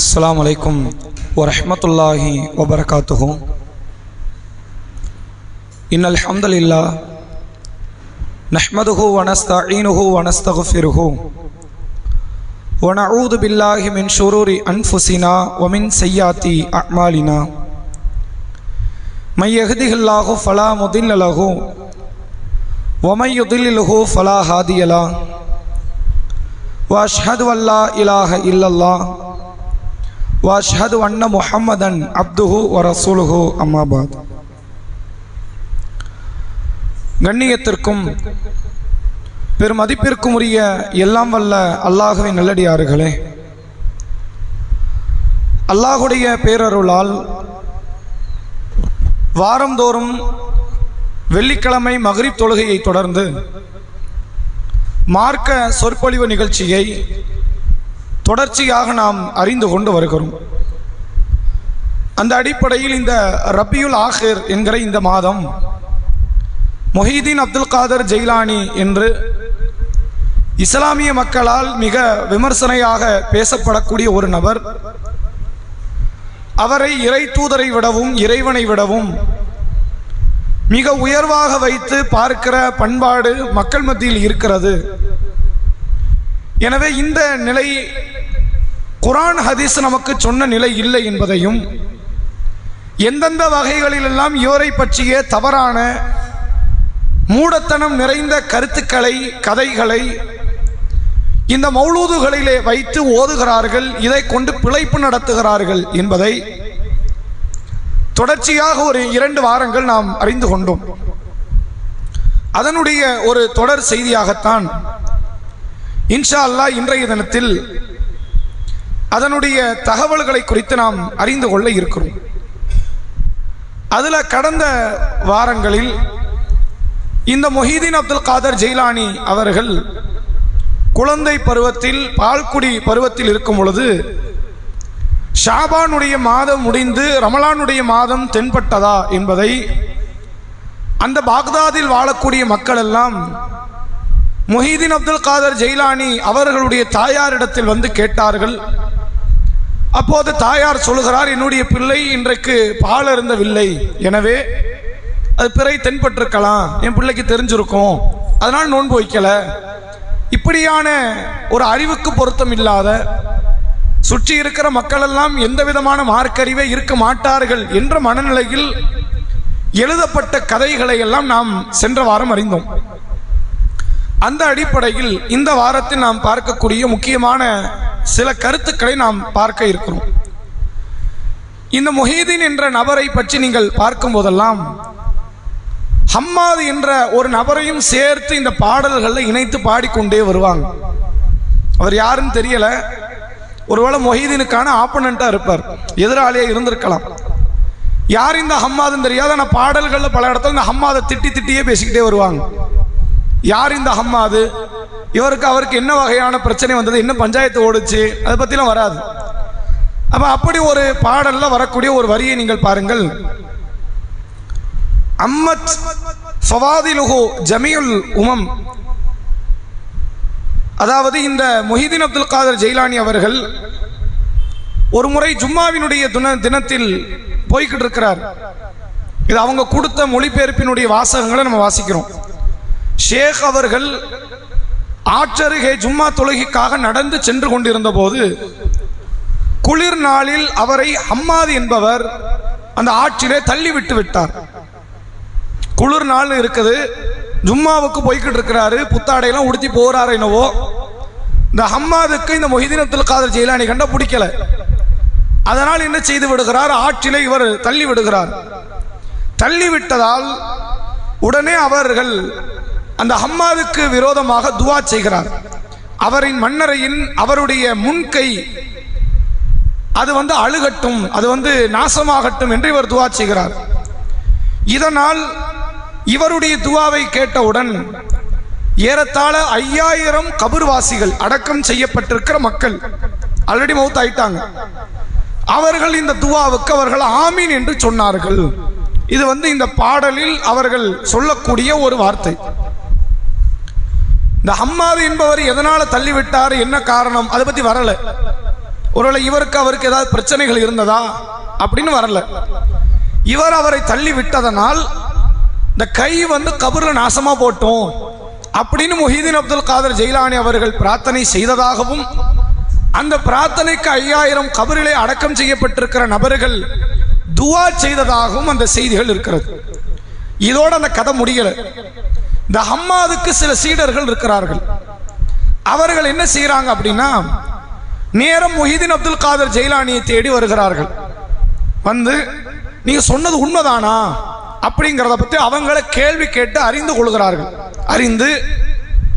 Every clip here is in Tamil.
अस्सलामु अलैकुम वरहमतुल्लाहि वबरकातुहु। इन्नल हम्दुलिल्लाह नहमदुहु व नस्तईनुहु व नस्तगफिरुहु व नऊज़ु बिल्लाहि मिन शुरूरि अनफुसिना व मिन सय्याति अअमालिना। मन यहदिहिल्लाहु फला मुदिल्ल लहु व मन युद्लिल्हु फला हादिय लहु व अशहदु अल्ला इलाहा इल्लल्लाह व अशहदु अन्न मुहम्मदन अब्दुहु व रसूलुहु अम्मा बाद। கண்ணியத்திற்கும் பெருமதிப்பிற்கும் உரிய எல்லாம் வல்ல அல்லாஹ்வின் நல்லடியார்களே, அல்லாஹுடைய பேரருளால் வாரந்தோறும் வெள்ளிக்கிழமை மக்ரிப் தொழுகையை தொடர்ந்து மார்க்க சொற்பொழிவு நிகழ்ச்சியை தொடர்ச்சியாக நாம் அறிந்து கொண்டு வருகிறோம். அந்த அடிப்படையில் இந்த ரபியுல் ஆஹிர் என்கிற இந்த மாதம் முஹிதீன் அப்துல் காதர் ஜெயிலானி என்று இஸ்லாமிய மக்களால் மிக விமர்சனையாக பேசப்படக்கூடிய ஒரு நபர், அவரை இறை தூதரை விடவும் இறைவனை விடவும் மிக உயர்வாக வைத்து பார்க்கிற பண்பாடு மக்கள் மத்தியில் இருக்கிறது. எனவே இந்த நிலை குர்ஆன் ஹதீஸ் நமக்கு சொன்ன நிலை இல்லை என்பதையும், எந்தெந்த வகைகளிலெல்லாம் இவரை பற்றிய தவறான மூடத்தனம் நிறைந்த கருத்துக்களை கதைகளை இந்த மௌலூதுகளிலே வைத்து ஓதுகிறார்கள், இதை கொண்டு பிழைப்பு நடத்துகிறார்கள் என்பதை தொடர்ச்சியாக ஒரு 2 வாரங்கள் நாம் அறிந்து கொண்டோம். அதனுடைய ஒரு தொடர் செய்தியாகத்தான் இன்ஷா அல்லாஹ் இன்றைய தினத்தில் அதனுடைய தகவல்களை குறித்து நாம் அறிந்து கொள்ள இருக்கிறோம். அதில் கடந்த வாரங்களில் இந்த முஹிதீன் அப்துல் காதர் ஜெயிலானி அவர்கள் குழந்தை பருவத்தில் பால்குடி பருவத்தில் இருக்கும் பொழுது ஷாபானுடைய மாதம் முடிந்து ரமலானுடைய மாதம் தென்பட்டதா என்பதை அந்த பாக்தாதில் வாழக்கூடிய மக்கள் எல்லாம் முஹிதீன் அப்துல் காதர் ஜெயிலானி அவர்களுடைய தாயாரிடத்தில் வந்து கேட்டார்கள். அப்போது தாயார் சொல்கிறார், என்னுடைய பிள்ளை இன்றைக்கு பால் அருந்தவில்லை, எனவே அது பிறை தென்பட்டிருக்கலாம், என் பிள்ளைக்கு தெரிஞ்சிருக்கும், அதனால் நோன்பு வைக்கல. இப்படியான ஒரு அறிவுக்கு பொருத்தம் இல்லாத, சுற்றி இருக்கிற மக்கள் எல்லாம் எந்த விதமான மார்க்கறிவே இருக்க மாட்டார்கள் என்ற மனநிலையில் எழுதப்பட்ட கதைகளை எல்லாம் நாம் சென்ற வாரம் அறிந்தோம். அந்த அடிப்படையில் இந்த வாரத்தில் நாம் பார்க்கக்கூடிய முக்கியமான சில கருத்துக்களை நாம் பார்க்க இருக்கிறோம். இந்த முஹிதீன் என்ற நபரை பற்றி நீங்கள் பார்க்கும் போதெல்லாம் ஹம்மாது என்ற ஒரு நபரையும் சேர்த்து இந்த பாடல்களை இணைத்து பாடிக்கொண்டே வருவாங்க. அவர் யாருன்னு தெரியல, ஒருவேளை முஹிதீனுக்கான ஆப்பனண்டா இருப்பார், எதிராளியா இருந்திருக்கலாம். யார் இந்த ஹம்மாதுன்னு தெரியாது, ஆனால் பாடல்களில் பல இடத்துல இந்த ஹம்மாதை திட்டியே பேசிக்கிட்டே வருவாங்க. யார் இந்த ஹம்மாது, இவருக்கு அவருக்கு என்ன வகையான பிரச்சனை வந்தது, என்ன பஞ்சாயத்து ஓடுச்சு, அதை பற்றிலாம் வராது. அப்போ அப்படி ஒரு பாடலில் வரக்கூடிய ஒரு வரியை நீங்கள் பாருங்கள். அம்மத் ஃபவாதிலுஹு ஜமீஉல் உமம், அதாவது இந்த முஹிதீன் அப்துல் காதர் ஜெயிலானி அவர்கள் ஒரு முறை ஜும்மாவினுடைய தினத்தில் போய்கிட்டு இருக்கிறார். இது அவங்க கொடுத்த மொழிபெயர்ப்பினுடைய வாசகங்களை நம்ம வாசிக்கிறோம். ஷேக் அவர்கள் ஆற்றருகே ஜும்மா தொழுகைக்காக நடந்து சென்று கொண்டிருந்த போது குளிர் நாளில் அவரை ஹம்மாது என்பவர் அந்த ஆற்றிலே தள்ளி விட்டு விட்டார். குளிர் நாள் இருக்குது, ஜும்மாவுக்கு போய்கிட்டு இருக்கிறாரு, புத்தாடையெல்லாம் உடுத்தி போறாரு. என்னவோ இந்த ஹம்மாதுக்கு இந்த முஹிதீன் அப்துல் காதர் ஜெயிலானி கண்ட பிடிக்கல. அதனால் என்ன செய்து விடுகிறார், ஆற்றிலே இவர் தள்ளி விடுகிறார். தள்ளி விட்டதால் உடனே அவர்கள் அந்த ஹம்மாதுக்கு விரோதமாக துவா செய்கிறார். அவரின் மன்னரையின் அவருடைய முன்கை அது அழுகட்டும், அது நாசமாகட்டும் என்று இவர் துவா செய்கிறார். இதனால் இவருடைய துவாவை கேட்டவுடன் ஏறத்தாழ 5000 கபர்வாசிகள் அடக்கம் செய்யப்பட்டிருக்கிற மக்கள் ஆல்ரெடி மௌத் ஆயிட்டாங்க. அவர்கள் இந்த துவாவுக்கு அவர்கள் ஆமீன் என்று சொன்னார்கள். இது இந்த பாடலில் அவர்கள் சொல்லக்கூடிய ஒரு வார்த்தை. இந்த ஹம்மாது என்பவர் எதனால தள்ளிவிட்டார், என்ன காரணம், அதை பத்தி வரல. ஒருவேளை இவருக்கு அவருக்கு ஏதாவது பிரச்சனைகள் இருந்ததா அப்படின்னு வரல. இவர் அவரை தள்ளி விட்டதனால் இந்த கை கபர்ல நாசமா போட்டோம் அப்படின்னு முஹிதீன் அப்துல் காதர் ஜெயிலானி அவர்கள் பிரார்த்தனை செய்ததாகவும், அந்த பிரார்த்தனைக்கு 5000 கபரிலே அடக்கம் செய்யப்பட்டிருக்கிற நபர்கள் துவா செய்ததாகவும் அந்த செய்திகள் இருக்கிறது. இதோட அந்த கதை முடியல. இந்த ஹம்மாதுக்கு சில சீடர்கள் இருக்கிறார்கள். அவர்கள் என்ன செய்யறாங்க அப்படின்னா, நேரம் முஹிதீன் அப்துல் காதர் ஜெயிலானியை தேடி வருகிறார்கள். நீங்க சொன்னது உண்மைதானா அப்படிங்கிறத பத்தி அவங்களை கேள்வி கேட்டு அறிந்து கொள்கிறார்கள். அறிந்து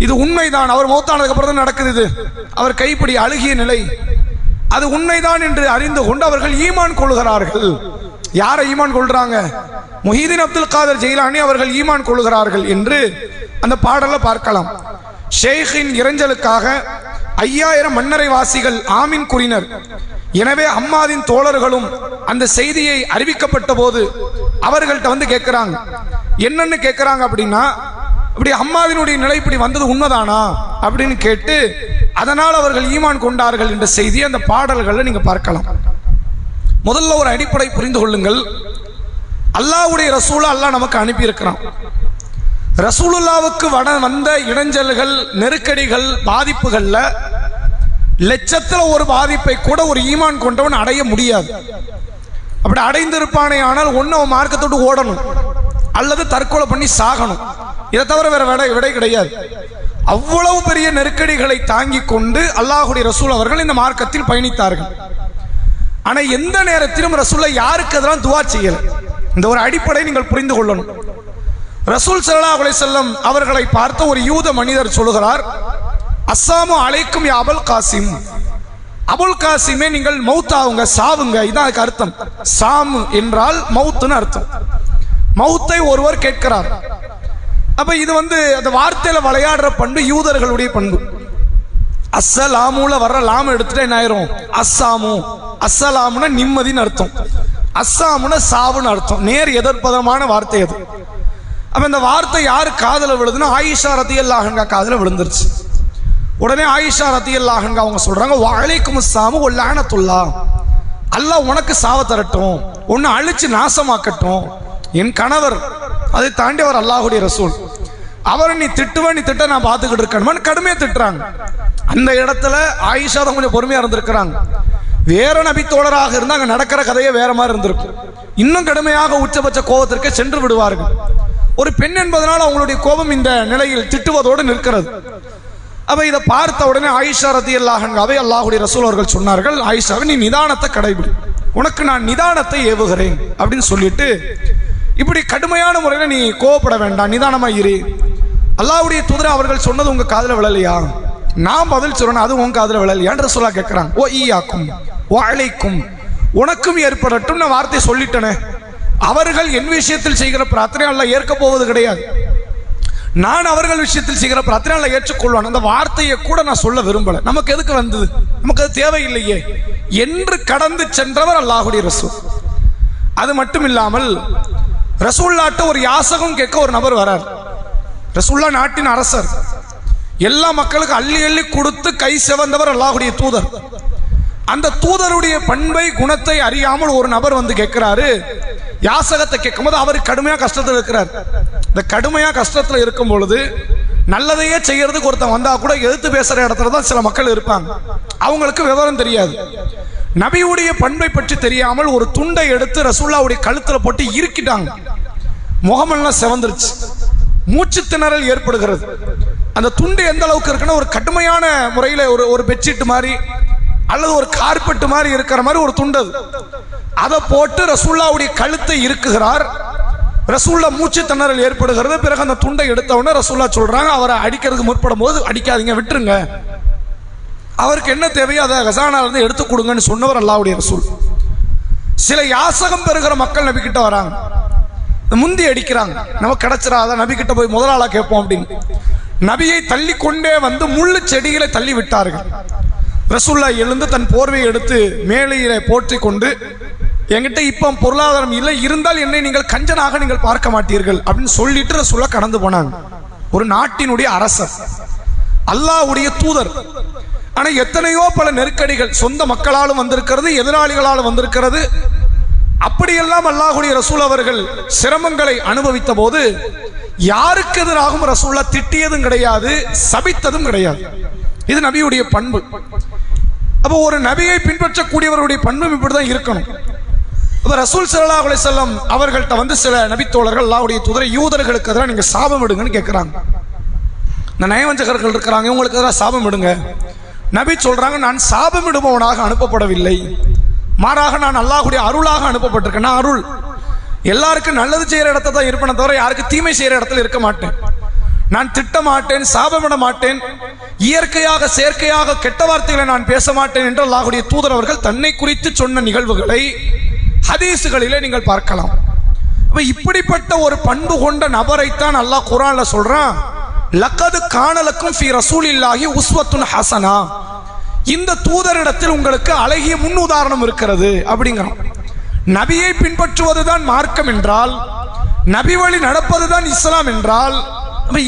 இது உண்மைதான், அவர் மௌத்தானதுக்கு அப்புறம் தான் நடக்குது, இது அவர் கைப்பிடி அழுகிய நிலை, அது உண்மைதான் என்று அறிந்து கொண்டு அவர்கள் ஈமான் கொள்கிறார்கள். யாரை ஈமான் கொள்றாங்க? முஹிதீன் அப்துல் காதர் ஜெயிலானி அவர்கள் ஈமான் கொள்கிறார்கள் என்று அந்த பாடல பார்க்கலாம். ஷேக்கின் இறைஞ்சலுக்காக 5000 மன்னரை வாசிகள் ஆமீன் கூறினர். எனவே ஹம்மாதின் தோழர்களும் அந்த செய்தியை அறிவிக்கப்பட்ட போது அவர்கள்ட்ட கேட்கிறாங்க. என்னன்னு கேட்கிறாங்க அப்படின்னா, இப்படி ஹம்மாதினுடைய நிலை இப்படி வந்தது உண்மைதானா அப்படின்னு கேட்டு அதனால் அவர்கள் ஈமான் கொண்டார்கள் என்ற செய்தியை அந்த பாடல்களை நீங்க பார்க்கலாம். முதல்ல ஒரு அடிப்படை புரிந்து கொள்ளுங்கள். அல்லாஹ்வுடைய ரசூலை அல்லாஹ் நமக்கு அனுப்பி இருக்கிறான். ரசூலுல்லாவுக்கு வந்த இடைஞ்சல்கள், நெருக்கடிகள், பாதிப்புகள்ல லட்சத்துல ஒரு பாதிப்பை கூட ஒரு ஈமான் கொண்டவன் அடைய முடியாது. அப்படி அடைந்திருப்பானே ஆனால் ஒன்னு அவன் மார்க்கத்தோடு ஓடணும் அல்லது தற்கொலை பண்ணி சாகணும். இதை தவிர வேற விடை கிடையாது. அவ்வளவு பெரிய நெருக்கடிகளை தாங்கி கொண்டு அல்லாஹ்வுடைய ரசூல் அவர்கள் இந்த மார்க்கத்தில் பயணித்தார்கள். ஆனா எந்த நேரத்திலும் ரசூலை யாருக்கு எதிராக துவா செய்யல. இந்த ஒரு அடிப்படை நீங்கள் புரிந்து கொள்ளணும். ரசூல் ஸல்லல்லாஹு அலைஹி வஸல்லம் அவர்களை பார்த்த ஒரு யூத மனிதர் சொல்லுகிறார், அஸ்ஸலாமு அலைக்கும் யா அபுல் காசிம். அபுல் காசிமே நீங்கள் மௌத்தாவுங்க, சாவுங்க, இதான் அதுக்கு அர்த்தம். சாமு என்றால் மௌத்துன்னு அர்த்தம். மௌத்தை ஒருவர் கேட்கிறார். அப்ப இது அந்த வார்த்தையில விளையாடுற பண்பு யூதர்களுடைய பண்பு. அஸ்ஸலாமுல வர்ற லாம் எடுத்துட்டு என்ன ஆயிரும்? அஸ்ஸாமு. அஸ்ஸலாமுன நிம்மதின்னு அர்த்தம், அஸ்ஸாமுன சாவுன்னு அர்த்தம். நேர் எதிர்ப்பதமான வார்த்தை அது. அப்ப இந்த வார்த்தை யாரு காதல விழுதுன்னா ஆயிஷா ரலியல்லாஹு அன்ஹா காதல விழுந்துருச்சு. உடனே ஆயிஷா ரலியல்லாஹு அன்ஹா அவங்க சொல்றாங்க, வஅலைக்கும் அஸ்ஸலாமு வ லஅனத்துல்லாஹ். அல்லாஹ் உனக்கு சாவ தரட்டும், உன்னை அழிச்சு நாசமாக்கட்டும். என் கணவர், அதை தாண்டி அவர் அல்லாஹ்வுடைய ரசூல், அவரை நீ திட்ட நான் பார்த்துக்கிட்டு இருக்கேன் கடுமையா திட்டுறாங்க. அந்த இடத்துல ஆயிஷா தான் கொஞ்சம் பொறுமையா இருந்திருக்கிறாங்க. வேற நபி தோழராக இருந்தா அங்க நடக்கிற கதையே வேற மாதிரி இருந்திருக்கும். இன்னும் கடுமையாக உச்சபட்ச கோபத்திற்கு சென்று விடுவார்கள். ஒரு பெண் என்பதனால் அவங்களுடைய கோபம் இந்த நிலையில் திட்டுவதோடு நிற்கிறது. அப்ப இதை பார்த்த உடனே ஆயிஷா ரலியல்லாஹு அன்ஹாவை அல்லாஹ்வுடைய ரசூல் அவர்கள் சொன்னார்கள், ஆயிஷாவை நீ நிதானத்தை கடைபிடி, உனக்கு நான் நிதானத்தை ஏவுகிறேன் அப்படின்னு சொல்லிட்டு, இப்படி கடுமையான முறையில நீ கோபப்பட வேண்டாம், நிதானமா இரு. அல்லாஹ்வுடைய தூதர் அவர்கள் சொன்னது உங்க காதுல விழலையா? நான் பதில் சொல்றேன், அது உங்க காதுல விழலையான்னு ரசூலா கேட்கிறாங்க. ஓ ஈயாக்கும் ஓ அலைக்கும், உனக்கும் ஏற்படட்டும் நான் வார்த்தை சொல்லிட்டேனே. அவர்கள் என் விஷயத்தில் செய்கிற பிரார்த்தனை அல்லாஹ் ஏற்க போவது கிடையாது. நான் அவர்கள் விஷயத்தில் செய்கிற பிரார்த்தனை அல்லாஹ் ஏற்றுக்கொள்வான். அந்த வார்த்தையை கூட நான் சொல்ல விரும்பல. நமக்கு எதுக்கு வந்தது? நமக்கு அது தேவையில்லையே என்று கடந்து சென்றவர் அல்லாஹ்வுடைய ரசூல். அது மட்டும் இல்லாமல் ரசூல்லாட்ட ஒரு யாசகம் கேட்க ஒரு நபர் வரார். ரசூல்லா நாட்டின் அரசர், எல்லா மக்களுக்கு அள்ளி அள்ளி கொடுத்து கை செவந்தவர் அல்லாஹ்வுடைய தூதர். அந்த தூதருடைய பண்பை, குணத்தை அறியாமல் ஒரு நபர் கேட்கிறாரு. யாசகத்தை கேட்கும் போது அவர் கடுமையா கஷ்டத்தில் இருக்கிறார். இந்த கடுமையா கஷ்டத்துல இருக்கும் பொழுது நல்லதையே செய்யறதுக்கு ஒருத்தன் வந்தா கூட எதிர்த்து பேசுற இடத்துல தான் சில மக்கள் இருப்பாங்க. அவங்களுக்கு விவரம் தெரியாது. நபியுடைய பண்பை பற்றி தெரியாமல் ஒரு துண்டை எடுத்து ரசூலுல்லாஹ்வுடைய கழுத்துல போட்டு இறுக்கிட்டாங்க. முகமெல்லாம் செவந்துருச்சு, மூச்சு திணறல் ஏற்படுகிறது. அந்த துண்டு எந்த அளவுக்கு இருக்குன்னா, ஒரு கடுமையான முறையில் ஒரு பெட்ஷீட் மாதிரி அல்லது ஒரு கார்பெட் மாதிரி இருக்கிற மாதிரி ஒரு துண்டு. அதை போட்டு ரசூலுல்லாஹ்வுடைய கழுத்தை இறுக்குகிறார். ரசூலுல்லா மூச்சு திணறல் ஏற்படுகிறது. பிறகு அந்த துண்டை எடுத்த உடனே ரசூலுல்லாஹ் சொல்றாங்க, அவரை அடிக்கிறதுக்கு முற்படும் போது அடிக்காதீங்க, விட்டுருங்க, அவருக்கு என்ன தேவையோ அதை கசானால இருந்து எடுத்து கொடுங்கன்னு சொன்னவர் அல்லாஹ்வுடைய ரசூல். சில யாசகம் பெறுகிற மக்கள் நபி கிட்ட வராங்க, முந்தி அடிக்கிறாங்க, நமக்கு கிடைச்சிடாத, நபி கிட்ட போய் முதலாளா கேட்போம் அப்படின்னு. நபியை தள்ளி கொண்டே முள்ளு செடிகளை தள்ளி விட்டார்கள். ரசூலுல்லாஹ் எழுந்து தன் போர்வையை எடுத்து மேலையில போற்றி கொண்டு, என்கிட்ட இப்ப பொருளாதாரம் இல்லை, இருந்தால் என்னை நீங்கள் கஞ்சனாக நீங்கள் பார்க்க மாட்டீர்கள் அப்படின்னு சொல்லிட்டு ரசூலுல்லாஹ் கடந்து போனாங்க. ஒரு நாட்டினுடைய அரசர், அல்லாஹ்வுடைய தூதர். ஆனா எத்தனையோ பல நெருக்கடிகள் சொந்த மக்களாலும் வந்திருக்கிறது, எதிராளிகளாலும் வந்திருக்கிறது. அப்படியெல்லாம் அல்லாஹ்வுடைய ரசூல் அவர்கள் சிரமங்களை அனுபவித்த போது யாருக்கு எதிராகவும் ரசூல்லா திட்டியதும் கிடையாது, சபித்ததும் கிடையாது. இது நபியுடைய பண்பு. அப்போ ஒரு நபியை பின்பற்றக்கூடியவருடைய பண்பும் இப்படிதான் இருக்கணும். அப்ப ரசூல் ஸல்லல்லாஹு அலைஹி வஸல்லம் அவர்கள்ட்ட வந்து சில நபித்தோழர்கள் அல்லாஹ்வுடைய தூதரை யூதர்களுக்கு எதிராக நீங்க சாபம் விடுங்கன்னு கேட்கிறாங்க. இந்த நயவஞ்சகர்கள் இருக்கிறாங்க, இவங்களுக்கு எதிராக சாபம் விடுங்க. நபி சொல்றாங்க, நான் சாபம் விடுபவனாக அனுப்பப்படவில்லை, மாறாக நான் அல்லாஹ்வுடைய அருளாக அனுப்பப்பட்டிருக்கேன். நான் அருள், எல்லாருக்கும் நல்லது செய்யற இடத்துல தான் இருப்பேன் தவிர யாருக்கு தீமை செய்யற இடத்துல இருக்க மாட்டேன். நான் திட்ட மாட்டேன், சாபமிட மாட்டேன், இயற்கையாக செயற்கையாக கெட்ட வார்த்தைகளை நான் பேச மாட்டேன் என்று அல்லாஹ்வுடைய தூதர் அவர்கள் தன்னை குறித்து சொன்ன நிகழ்வுகளை ஹதீசுகளிலே நீங்கள் பார்க்கலாம். இப்படிப்பட்ட ஒரு பண்பு கொண்ட நபரைத்தான் அல்லாஹ் குர்ஆன்ல சொல்றான், லக்கது கானலக்கும் ஃபீ ரசூலில்லாஹி உஸ்வத்துன் ஹஸனா, இந்த தூதரிடத்தில் உங்களுக்கு அழகிய முன் உதாரணம் இருக்கிறது அப்படிங்கிறான். நபியை பின்பற்றுவதுதான் மார்க்கம் என்றால், நபி வழி நடப்பதுதான் இஸ்லாம் என்றால்,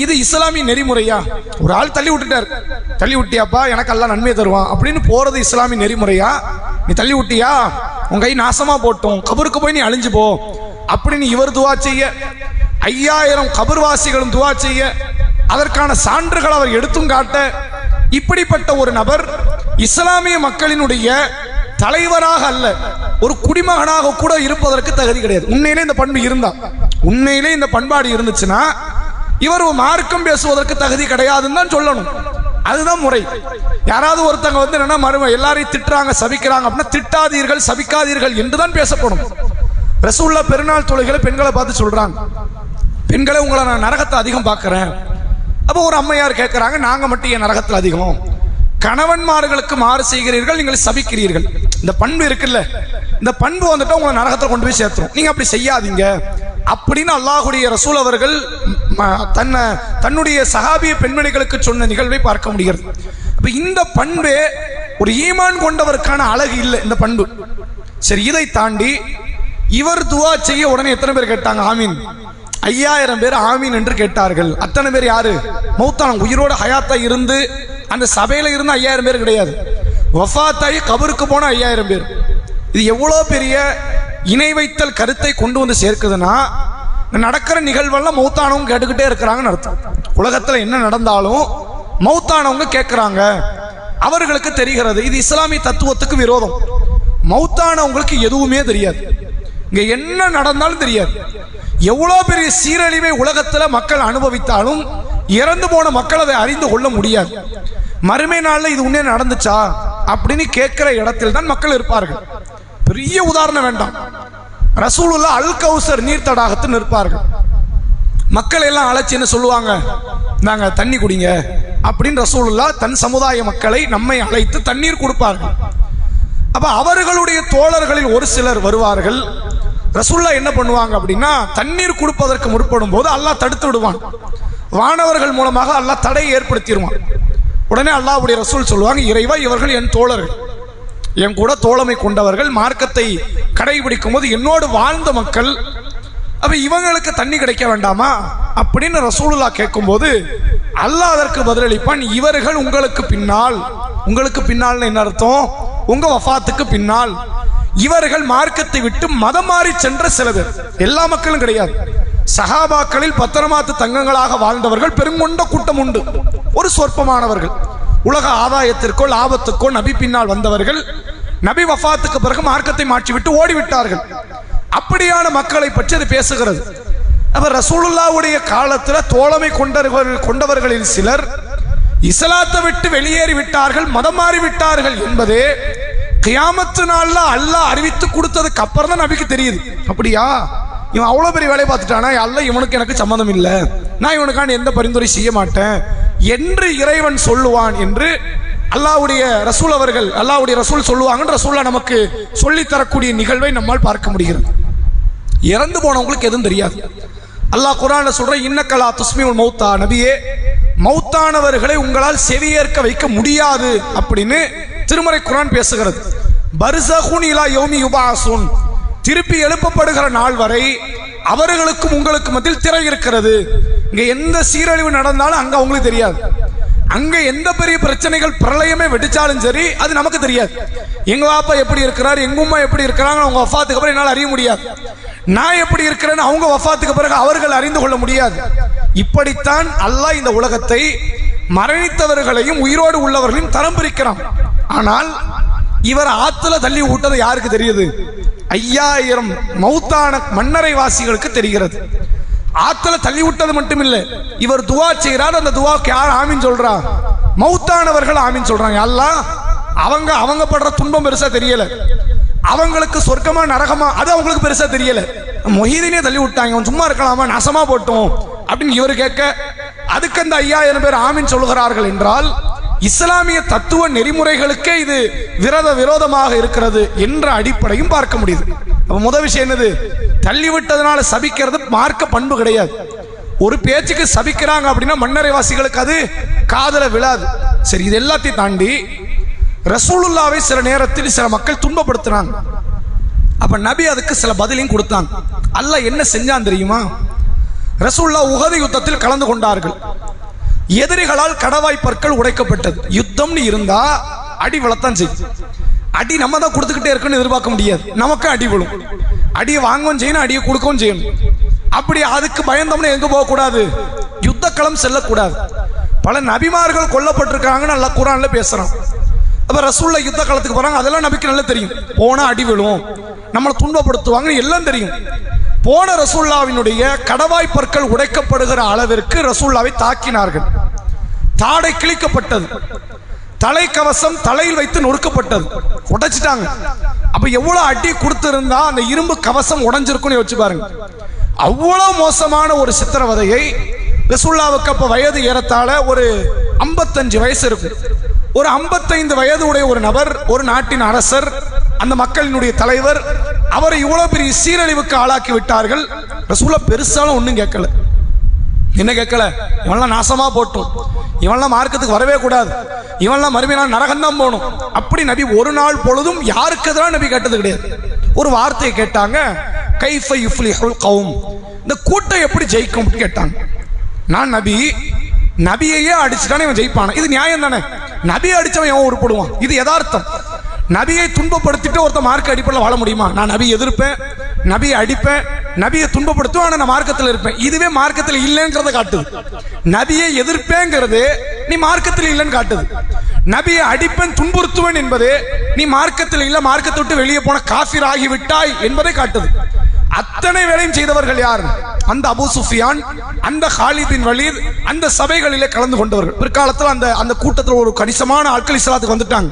இது இஸ்லாமிய நெறிமுறையா? ஒரு ஆள் தள்ளி விட்டுட்டார், தள்ளி விட்டியாப்பா எனக்கு எல்லாம் நன்மையை தருவான் அப்படின்னு போறது இஸ்லாமிய நெறிமுறையா? நீ தள்ளி விட்டியா, உன் கை நாசமா போட்டோம், கபருக்கு போய் நீ அழிஞ்சு போ அப்படின்னு இவர் துவா செய்ய, 5000 கபர்வாசிகளும் துவா செய்ய, அதற்கான சான்றுகள் அவர் எடுத்தும் காட்ட, இப்படிப்பட்ட ஒரு நபர் இஸ்லாமிய மக்களினுடைய தலைவராக அல்ல, ஒரு குடிமகனாக கூட இருப்பதற்கு தகுதி கிடையாது. உண்மையிலே இந்த பண்பு இருந்தா, உண்மையிலே இந்த பண்பாடு இருந்துச்சுன்னா இவர் மார்க்கம் பேசுவதற்கு தகுதி கிடையாதுன்னு தான் சொல்லணும். அதுதான் முறை. யாராவது ஒருத்தங்க வந்து என்ன மறுமை எல்லாரையும் திட்டுறாங்க, சபிக்கிறாங்க அப்படின்னா திட்டாதீர்கள், சபிக்காதீர்கள் என்றுதான் பேசப்படும். ரசூலுல்லா பெருநாள் தொழுகையில பெண்களை பார்த்து சொல்றாங்க, பெண்களை உங்களை நான் நரகத்தை அதிகம் பார்க்கிறேன். அப்போ ஒரு அம்மையார் கேட்கிறாங்க, நாங்க மட்டும் என் நரகத்தில் அதிகம்? கணவன்மார்களுக்கு மாறு செய்கிறீர்கள், நீங்கள் சபிக்கிறீர்கள். இந்த பண்பு இருக்குல்ல, இந்த பண்பு வந்துட்டு உங்களை நரகத்தில் கொண்டு போய் சேர்த்துரும், நீங்க அப்படி செய்யாதீங்க அப்படின்னு அல்லாஹ்வுடைய ரசூல் அவர்கள் தன்னுடைய சஹாபிய பெண்மணிகளுக்கு சொன்ன நிகழ்வை பார்க்க முடிகிறது. அப்ப இந்த பண்பே ஒரு ஈமான் கொண்டவருக்கான அழகு இல்லை இந்த பண்பு. சரி, இதை தாண்டி இவர் துவா செய்ய உடனே எத்தனை பேர் கேட்டாங்க? ஆமீன். 5000 பேர் ஆமீன் என்று கேட்டார்கள். அத்தனை பேர் யாரு? மௌத்தான உயிரோட ஹயாத்தா இருந்து அந்த சபையில இருந்து 5000 பேர் கிடையாது, வஃபாத்தாயி கபருக்கு போன 5000 பேர். இது எவ்வளவு பெரிய இணை வைத்தல் கருத்தை கொண்டு வந்து சேர்க்குதுன்னா, நடக்கிற நிகழ்வெல்லாம் மௌத்தானவங்க கேட்டுக்கிட்டே இருக்கிறாங்கன்னு அர்த்தம். உலகத்துல என்ன நடந்தாலும் மௌத்தானவங்க கேட்கிறாங்க, அவர்களுக்கு தெரிகிறது இது இஸ்லாமிய தத்துவத்துக்கு விரோதம். மௌத்தானவங்களுக்கு எதுவுமே தெரியாது, இங்க என்ன நடந்தாலும் தெரியாது. எவ்வளவு பெரிய சீரழிவை உலகத்துல மக்கள் அனுபவித்தாலும் இறந்து போன மக்கள் அதை அறிந்து கொள்ள முடியாது. மறுமை நாள்ல இது உன்னே நடந்துச்சா அப்படின்னு கேட்கிற இடத்தில் தான் மக்கள் இருப்பார்கள். பெரிய உதாரணம் வேண்டாம், ரசூலுல்லாஹ் அல் கௌசர் நீர் தடாகத்தில் நிற்பார்கள். மக்கள் எல்லாம் அழைச்சி என்ன சொல்லுவாங்க? நாங்க தண்ணி குடிங்க அப்படின்னு ரசூலுல்லாஹ் தன் சமுதாய மக்களை நம்மை அழைத்து தண்ணீர் கொடுப்பார்கள். அப்ப அவர்களுடைய தோழர்களில் ஒரு சிலர் வருவார்கள். ரசூலுல்லாஹ் என்ன பண்ணுவாங்க அப்படின்னா, தண்ணீர் கொடுப்பதற்கு முற்படும் போது அல்லாஹ் தடுத்து விடுவான், வானவர்கள் மூலமாக அல்லாஹ் தடையை ஏற்படுத்திடுவான். உடனே அல்லாஹ்வுடைய ரசூல் சொல்லுவாங்க, இறைவா இவர்கள் என் தோழர்கள், என் கூட தோழமை கொண்டவர்கள், மார்க்கத்தை கடைபிடிக்கும் போது என்னோடு வாழ்ந்த மக்கள், அப்ப இவங்களுக்கு தண்ணி கிடைக்க வேண்டாமா அப்படின்னு ரசூலுல்லாஹ் கேட்கும் போது அல்லாஹ் அதற்கு பதிலளிப்பான், இவர்கள் உங்களுக்கு பின்னால், உங்களுக்கு பின்னால் என்ன அர்த்தம்? உங்க வஃபாத்துக்கு பின்னால் இவர்கள் மார்க்கத்தை விட்டு மதம் மாறி சென்ற சில பேர், எல்லா மக்களும் கிடையாது. சஹாபாக்களில் பத்திரமாத்து தங்கங்களாக வாழ்ந்தவர்கள் பெருங்கொண்ட கூட்டம் உண்டு, ஒரு சொற்பமானவர்கள். உலக ஆதாயத்திற்கோ லாபத்துக்கோ நபி பின்னால் வந்தவர்கள் நபி வஃபாத்துக்கு பிறகு மார்க்கத்தை மாற்றிவிட்டு ஓடிவிட்டார்கள். அப்படியான மக்களை பற்றி அது பேசுகிறது. அப்ப ரசூலுல்லாஹ்வுடைய காலத்துல தோழமை கொண்டவர்களில் சிலர் இஸ்லாத்தை விட்டு வெளியேறி விட்டார்கள், மதம் மாறி விட்டார்கள் என்பதே கியாமத்து நாள்ல அல்லாஹ் அறிவித்து கொடுத்ததுக்கு அப்புறம் தான் நபிக்கு தெரியுது. அப்படியா, இவன் அவ்வளவு பெரிய வேலையை பார்த்துட்டானா, அல்லாஹ் இவனுக்கு எனக்கு சம்மந்தம் இல்லை, நான் இவனுக்கான எந்த பரிந்துரை செய்ய மாட்டேன் என்று இறைவன் சொல்லுவான் என்று அல்லாஹ்வுடைய ரசூல் அவர்கள், அல்லாஹ்வுடைய ரசூல் சொல்லுவாங்கன்னு ரசூலுல்லாஹ் நமக்கு சொல்லி தரக்கூடிய நிகழ்வை நம்மால் பார்க்க முடிகிறது. இறந்து போனவங்களுக்கு எதுவும் தெரியாது. அல்லாஹ் குர்ஆன்ல சொல்ற, இன்னக்கலா துஸ்மிஉல் மௌத்தா, நபியே மௌத்தானவர்களை உங்களால் செவியேற்க வைக்க முடியாது அப்படின்னு திருமறை குர்ஆன் பேசுகிறது. பர்ஸகுன் இலா யௌமி யுபாஸுன், திருப்பி எழுப்பப்படுகிற நாள் வரை அவர்களுக்கும் உங்களுக்கு மத்தியில் திரை இருக்கிறது. இங்க எந்த சீரழிவு நடந்தாலும் அங்க அவங்களுக்கு தெரியாது. அங்க எந்த பெரிய பிரச்சனைகள் பிரளயமே வெடிச்சாலும் சரி அது நமக்கு தெரியாது. எங்க வாப்பா எப்படி இருக்கிறார், எங்க உம்மா எப்படி இருக்கிறாங்க, அவங்க வஃபாத்துக்கு அப்புறம் என்னால் அறிய முடியாது. நான் எப்படி இருக்கிறேன்னு அவங்க வஃபாத்துக்கு பிறகு அவர்கள் அறிந்து கொள்ள முடியாது. இப்படித்தான் அல்லாஹ் இந்த உலகத்தை மரணித்தவர்களையும் உயிரோடு உள்ளவர்களையும் தரம் பிரிக்கிறான். ஆனால் இவர் ஆத்துல தள்ளி விட்டது யாருக்கு தெரியுது? 5000 மௌத்தான மன்னரை வாசிகளுக்கு தெரிகிறது. ஆத்துல தள்ளி விட்டது மட்டுமில்லை, இவர் துவா செய்கிறார். அந்த துவாக்கு யார் ஆமீன் சொல்றா? மௌத்தானவர்கள் ஆமீன் சொல்றாங்க. அல்லாஹ் அவங்க படுற துன்பம் பெருசா தெரியல, அவங்களுக்கு சொர்க்கமா நரகமா அது அவங்களுக்கு பெருசா தெரியல. மொஹீதீனே தள்ளி விட்டாங்க, அவன் சும்மா இருக்கலாமா, நாசமா போட்டோம் அப்படின்னு இவர் கேட்க அதுக்கு அந்த 5000 பேர் ஆமீன் சொல்லுகிறார்கள் என்றால் இஸ்லாமிய தத்துவ நெறிமுறைகளுக்கே இது விரோதமாக இருக்கிறது என்ற அடிப்படையும் பார்க்க முடியுது. அப்ப முதல் விஷயம் என்னது? தள்ளிவிட்டதுனால சபிக்கிறது மார்க்க பண்பு கிடையாது. ஒரு பேச்சுக்கு சபிக்கிறாங்க அப்படின்னா மன்னரைவாசிகளுக்கு அது காதல விழாது. சரி, இது எல்லாத்தையும் தாண்டி ரசூலுல்லாவை சில நேரத்தில் சில மக்கள் துன்பப்படுத்துறாங்க. அப்ப நபி அதுக்கு சில பதிலையும் கொடுத்தாங்க. அல்லாஹ் என்ன செஞ்சான் தெரியுமா? ரசூலுல்லா உஹது யுத்தத்தில் கலந்து கொண்டார்கள். எதிரிகளால் கடவாய் பற்கள் உடைக்கப்பட்டது. யுத்தம்னு இருந்தா அடி விழத்தான் செய்யும். அடி நம்ம தான் கொடுத்துக்கிட்டே இருக்குன்னு எதிர்பார்க்க முடியாது. நமக்கு அடி விழும். அடியை வாங்கவும் செய்யணும், அடியை கொடுக்கவும் செய்யணும். அப்படி அதுக்கு பயந்தோம்னா எங்க போகக்கூடாது? யுத்த களம் செல்லக்கூடாது. பல நபிமார்கள் கொல்லப்பட்டிருக்காங்கன்னு நல்லா குர்ஆன்ல பேசுறான். அப்ப ரசூலுல்லா யுத்த களத்துக்கு போறாங்க, அதெல்லாம் நபிக்கு நல்லா தெரியும். போனா அடி விழும், நம்மளை துன்பப்படுத்துவாங்கன்னு எல்லாம் தெரியும். போன ரசூலுல்லாவினுடைய கடவாய் பற்கள் உடைக்கப்படுகிற அளவிற்கு ரசூலுல்லாவை தாக்கினார்கள். தாடை கிழிக்கப்பட்டது, தலைக்கவசம் தலையில் வைத்து நொறுக்கப்பட்டது, உடைச்சிட்டாங்க. அப்ப எவ்வளவு அடி கொடுத்திருந்தா அந்த இரும்பு கவசம் உடைஞ்சிருக்கும்னு யோசிச்சு பாருங்க. அவ்வளவு மோசமான ஒரு சித்திரவதையை ரசூலுல்லாவுக்கு அப்ப வயது ஏறத்தாழ ஒரு 55 வயசு இருக்கும். ஒரு 55 வயது உடைய ஒரு நபர், ஒரு நாட்டின் அரசர், அந்த மக்களினுடைய தலைவர், அவரை இவ்வளவு பெரிய சீரழிவுக்கு ஆளாக்கி விட்டார்கள். ரசூலுல்லாஹ் பெருசாலும் ஒன்றும் கேட்கல. என்ன கேட்கல? இவன்லாம் நாசமா போட்டும், இவன்லாம் மார்க்கத்துக்கு வரவே கூடாது, இவன்லாம் மறுமை நாள் நரகம்தான் போகணும். அப்படி நபி ஒரு நாள் பொழுதும் யாருக்கு எதிராக நபி கேட்டது கிடையாது. ஒரு வார்த்தையை கேட்டாங்க, கைஃப யுஃப்லிஹுல் கௌம், இந்த கூட்டம் எப்படி ஜெயிக்கும் கேட்டாங்க. நான் நபியையே அடிச்சுட்டானே இவன் ஜெயிப்பான, இது நியாயம் தானே? நபியை அடிச்சவன் எவன் உருப்படுவான்? இது யதார்த்தம். நபியை துன்பப்படுத்திட்டு ஒருத்த மார்க்க அடிப்படையில் வாழ முடியுமா? நான் நபியை எதிர்ப்பேன், நபியை அடிப்பேன், நபியை துன்பப்படுத்துவேன், ஆனால் நான் மார்க்கத்தில் இருப்பேன். இதுவே மார்க்கத்தில் இல்லைங்கிறத காட்டுது. நபியை எதிர்ப்பேங்கிறது நீ மார்க்கத்தில் இல்லைன்னு காட்டுது. நபியை அடிப்பேன் துன்புறுத்துவேன் என்பது நீ மார்க்கத்தில் இல்லை, மார்க்கத்தை விட்டு வெளியே போன காஃபிர் ஆகிவிட்டாய் என்பதை காட்டுது. அத்தனை வேலையும் செய்தவர்கள் யார்? அந்த அபூ சுஃபியான், அந்த காலித் பின் வலீத், அந்த சபைகளிலே கலந்து கொண்டவர்கள். பிற்காலத்தில் அந்த கூட்டத்தில் ஒரு கணிசமான ஆட்கள் இஸ்லாத்துக்கு வந்துட்டாங்க.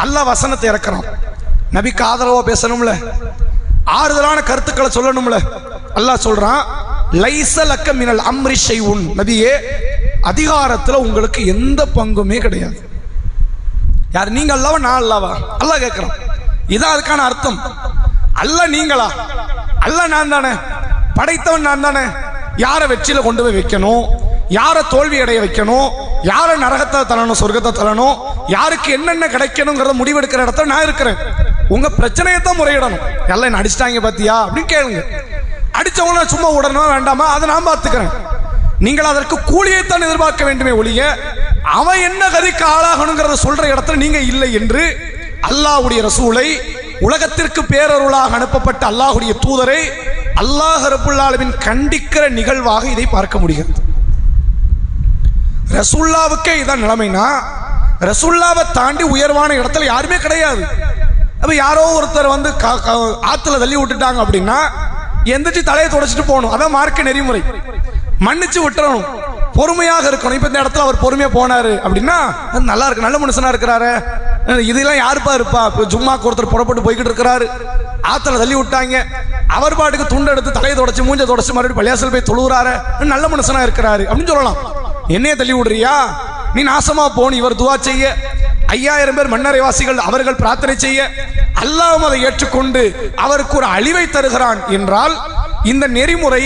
அல்லாஹ் வசனத்தை இறக்குறான். நபிக்கு ஆதரவா பேசணும்ல, ஆறுதலான கருத்துக்களை சொல்லணும்ல. அல்லாஹ் சொல்றான், லைஸ லக்க மினல் அம்ரி ஷைஉன், நபியே அதிகாரத்தில் உங்களுக்கு எந்த பங்குமே கிடையாது. யார்? நீங்க அல்லாவா நான் அல்லாவா? அல்லாஹ் கேட்கிறான். இதான் அதுக்கான அர்த்தம். அல்லாஹ் நீங்களா? அல்லாஹ் நான் தானே, படைத்தவன் நான் தானே. யாரை வெற்றில கொண்டு போய் வைக்கணும், யாரை தோல்வி அடைய வைக்கணும், யாரை நரகத்தை தரணும், சொர்க்கத்தை தரணும், யாருக்கு என்னென்ன கிடைக்கணுங்கிறத முடிவெடுக்கிற இடத்துல நான் இருக்கிறேன். உங்க பிரச்சனையை தான் முறையிடணும். எல்லாம் என்ன அடிச்சிட்டாங்க பாத்தியா அப்படின்னு கேளுங்க. அடிச்சவங்கள சும்மா விடணும் வேண்டாமா, அதை நான் பார்த்துக்கிறேன். நீங்கள் அதற்கு கூலியைத்தான் எதிர்பார்க்க வேண்டுமே ஒழிய அவன் என்ன கதிக்கு ஆளாகணுங்கிறத சொல்ற இடத்துல நீங்க இல்லை என்று அல்லாஹ்வுடைய ரசூலை, உலகத்திற்கு பேரருளாக அனுப்பப்பட்ட அல்லாஹ்வுடைய தூதரை அல்லாஹ் ரப்புல் ஆலமீன் கண்டிக்கிற நிகழ்வாக இதை பார்க்க முடிகிறது. ரசூலுல்லாவுக்கே இதான் நிலைமைனா, ரசூலுல்லாவை தாண்டி உயர்வான இடத்துல யாருமே கிடையாது. அப்ப யாரோ ஒருத்தர் வந்து ஆத்துல தள்ளி விட்டுட்டாங்க அப்படின்னா எந்திரிச்சு தலையை தொடச்சிட்டு போகணும். அதான் மார்க்க நெறிமுறை. மன்னிச்சு விட்டுறணும், பொறுமையாக இருக்கணும். இப்ப இந்த இடத்துல அவர் பொறுமையா போனாரு அப்படின்னா நல்லா இருக்கு, நல்ல மனுஷனா இருக்கிறாரு. இதெல்லாம் யாருப்பா இருப்பா? ஜும்மாக்கு ஒருத்தர் புறப்பட்டு போய்கிட்டு இருக்கிறாரு, ஆத்துல தள்ளி விட்டாங்க, அவர் பாட்டுக்கு துண்டு எடுத்து தலையை தொடச்சு மூஞ்ச தொடச்சு மறுபடியும் பள்ளியாசல் போய் தொழுகிறாரு, நல்ல மனுஷனா இருக்கிறாரு அப்படின்னு சொல்லலாம். என்னைய தள்ளி விடுறியா, நீ நாசமா போன். இவர் துவா செய்ய, 5000 பேர் மன்னரைவாசிகள் அவர்கள் பிரார்த்தனை செய்ய, அல்லாஹ் அதை ஏற்றுக்கொண்டு அவருக்கு ஒரு அழிவை தருகிறான் என்றால் இந்த நெறிமுறை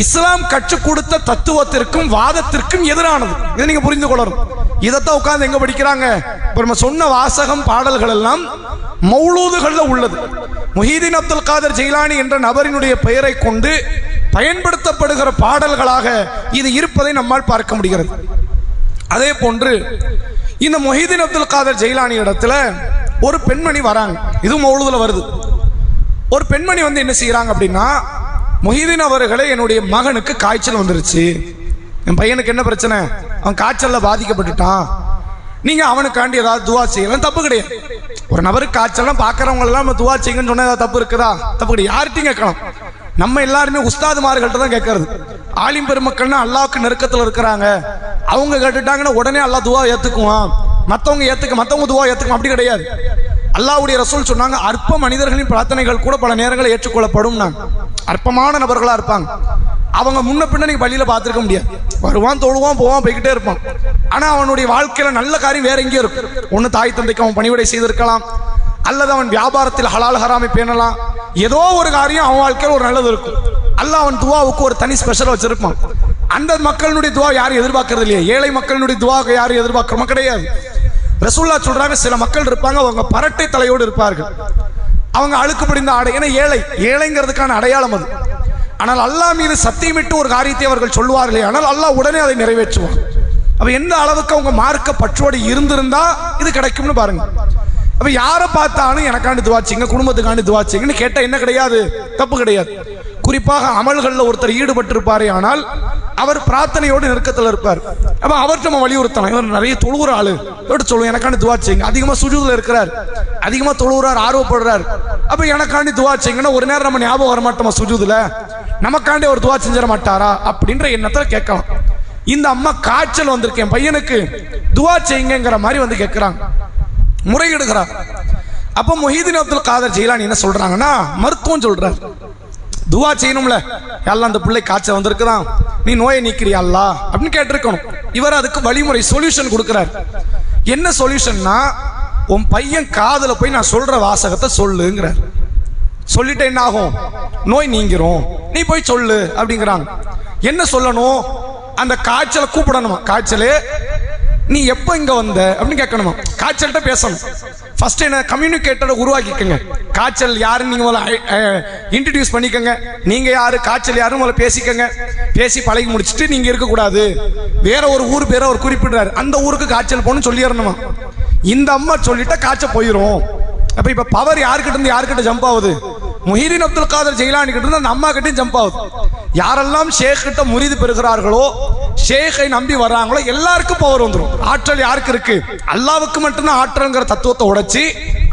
இஸ்லாம் கற்றுக் கொடுத்த தத்துவத்திற்கும் வாதத்திற்கும் எதிரானது. இதை நீங்க புரிந்து கொள்ளணும். இதைத்தான் உட்கார்ந்து எங்க படிக்கிறாங்க? இப்ப நம்ம சொன்ன வாசகம் பாடல்கள் எல்லாம் மௌலூதுகள்ல உள்ளது. முஹீதீன் அப்துல் காதர் ஜெயிலானி என்ற நபரினுடைய பெயரை கொண்டு பயன்படுத்தப்படுகிற பாடல்களாக இது இருப்பதை நம்மால் பார்க்க முடிகிறது. அதே போன்று இந்த முஹிதீன் அப்துல் காதர் ஜெயிலானி இடத்துல ஒரு பெண்மணி வராங்க. இது மௌலூதுல வருது. ஒரு பெண்மணி வந்து என்ன செய்யறாங்க அப்படின்னா, முஹிதீன் அவர்களே, என்னுடைய மகனுக்கு காய்ச்சல் வந்துருச்சு, என் பையனுக்கு என்ன பிரச்சனை, அவன் காய்ச்சல்ல பாதிக்கப்பட்டுட்டான், நீங்க அவனுக்காண்டி ஏதாவது துவா செய்யலாம். தப்பு கிடையாது. ஒரு நபருக்கு காய்ச்சல்லாம் பார்க்கறவங்க எல்லாம் நம்ம துவா செய்யுங்கன்னு சொன்னா ஏதாவது தப்பு இருக்குதா? தப்பு கிடையாது. யார்கிட்டையும் கேட்கலாம். நம்ம எல்லாருமே உஸ்தாதுமார்கள்ட்ட தான் கேட்கறது. ஆலிம் பெருமக்கள்னா அல்லாஹ்வுக்கு நெருக்கத்தில் இருக்கிறாங்க, அவங்க கேட்டுட்டாங்கன்னா உடனே அல்லாஹ் துவா ஏத்துக்குவான், மற்றவங்க துவா ஏத்துக்கும், அப்படி கிடையாது. அல்லாஹ்வுடைய ரசூல் சொன்னாங்க, அற்ப மனிதர்களின் பிரார்த்தனைகள் கூட பல நேரங்களில் ஏற்றுக்கொள்ளப்படும். அற்பமான நபர்களா இருப்பாங்க, அவங்க முன்ன பின்ன நீங்க பள்ளியில பார்த்துருக்க முடியாது. வருவான், தொழுவான், போவான், போய்கிட்டே இருப்பான். ஆனா அவனுடைய வாழ்க்கையில நல்ல காரியம் வேற எங்கேயும் இருக்கும். ஒன்னு தாய் தந்தைக்கு அவன் பணிவிடை செய்திருக்கலாம், அல்லது அவன் வியாபாரத்தில் ஹலால் ஹராமை பேணலாம். ஏதோ ஒரு காரியம் அவன் வாழ்க்கையில் ஒரு நல்லது இருக்கும். அல்லாஹ் அவன் துவாவுக்கு ஒரு தனி ஸ்பெஷல் வச்சிருப்பான். அந்த மக்களுடைய துவா யாரும் எதிர்பார்க்கறது இல்லையே. ஏழை மக்களுடைய துவாவை யாரும் எதிர்பார்க்கிறோமா? கிடையாது. ரசூலுல்லாஹ் சொல்றாங்க, சில மக்கள் இருப்பாங்க, அவங்க பரட்டை தலையோடு இருப்பார்கள், அவங்க அழுக்கு படிந்த ஆடை. ஏன்னா ஏழைங்கிறதுக்கான அடையாளம் அது. ஆனால் அல்லாஹ் மீது சத்தியமிட்டு ஒரு காரியத்தை அவர்கள் சொல்லுவார்களே, ஆனால் அல்லாஹ் உடனே அதை நிறைவேற்றுவான். அப்ப எந்த அளவுக்கு அவங்க மார்க்க பற்றோடு இருந்திருந்தா இது கிடைக்கும்னு பாருங்க. அப்ப யாரை பார்த்தாலும் எனக்காண்டி துவாச்சிங்க, குடும்பத்துக்காண்டி துவாச்சிங்கன்னு கேட்டா என்ன கிடையாது, தப்பு கிடையாது. குறிப்பாக அமல்களில் ஒருத்தர் ஈடுபட்டு இருப்பாரே, ஆனால் அவர் பிரார்த்தனையோடு நெருக்கத்தில் இருப்பார். அப்ப அவர்கிட்ட நம்ம வலியுறுத்தலாம். இவர் நிறைய தொழுகிற ஆளு, சொல்லுவோம் எனக்காண்டி துவாச்சிங்க. அதிகமா சுஜூதுல இருக்கிறார், அதிகமா தொழுகிறார், ஆர்வப்படுறார். அப்ப எனக்காண்டி துவாச்சிங்கன்னா ஒரு நேரம் நம்ம ஞாபகம் வர மாட்டோமா சுஜூதுல, நமக்காண்டி அவர் துவா செஞ்சிட மாட்டாரா அப்படின்ற எண்ணத்தை கேட்கலாம். இந்த அம்மா காய்ச்சல் வந்திருக்கேன் பையனுக்கு துவா செய்யுங்கிற மாதிரி வந்து கேட்கிறாங்க, முறையிடுகிறார். அப்ப முஹிதீன் அப்துல் காதர் ஜெயிலானி என்ன சொல்றாங்கன்னா, மருத்துவம் சொல்றார், துவா செய்யணும்ல, அல்லாஹ் அந்த பிள்ளை காய்ச்சல் வந்திருக்குதான், நீ நோயை நீக்கிறியா அல்லாஹ் அப்படின்னு கேட்டிருக்கணும். இவர் அதுக்கு வழிமுறை சொல்யூஷன் கொடுக்கிறார். என்ன சொல்யூஷன்னா, உன் பையன் காதுல போய் நான் சொல்ற வாசகத்தை சொல்லுங்கிறார். சொல்லிட்டு என்ன ஆகும், நோய் நீங்கிறோம், நீ போய் சொல்லு அப்படிங்கிறாங்க. என்ன சொல்லணும், அந்த காய்ச்சலை கூப்பிடணுமா, காய்ச்சலே நீ எப்போ இங்க வந்த அப்படின்னு கேட்கணுமா, காய்ச்சல்கிட்ட பேசணும். ஃபர்ஸ்ட் என்ன கம்யூனிகேட்டரை உருவாக்கிக்கங்க. காய்ச்சல் யாருன்னு நீங்க இன்ட்ரடியூஸ் பண்ணிக்கங்க, நீங்க யாரு, காய்ச்சல் யாருன்னு முதல்ல பேசிக்கங்க. பேசி பழகி முடிச்சுட்டு நீங்க இருக்கக்கூடாது, வேற ஒரு ஊர் பேரை அவர் குறிப்பிடுறாரு, அந்த ஊருக்கு காய்ச்சல் போகணும்னு சொல்லிடணுமா. இந்த அம்மா சொல்லிட்டா காய்ச்சல் போயிடும். அப்ப இப்ப பவர் யாருக்கிட்ட இருந்து யாருக்கிட்ட ஜம்ப் ஆகுது, முஹிதீன் அப்துல் காதர் ஜெயிலானி கிட்ட இருந்து அந்த அம்மா கிட்டையும் ஜம்ப் ஆகுது. யாரெல்லாம் ஷேக் கிட்ட முரீது பெறுகிறார்களோ, ஷேக்கை நம்பி வர்றாங்களோ, எல்லாருக்கும் பவர் வந்துடும். ஆற்றல் யாருக்கு இருக்கு, அல்லாவுக்கு மட்டும்தான் ஆற்றல்ங்கிற தத்துவத்தை உடைச்சி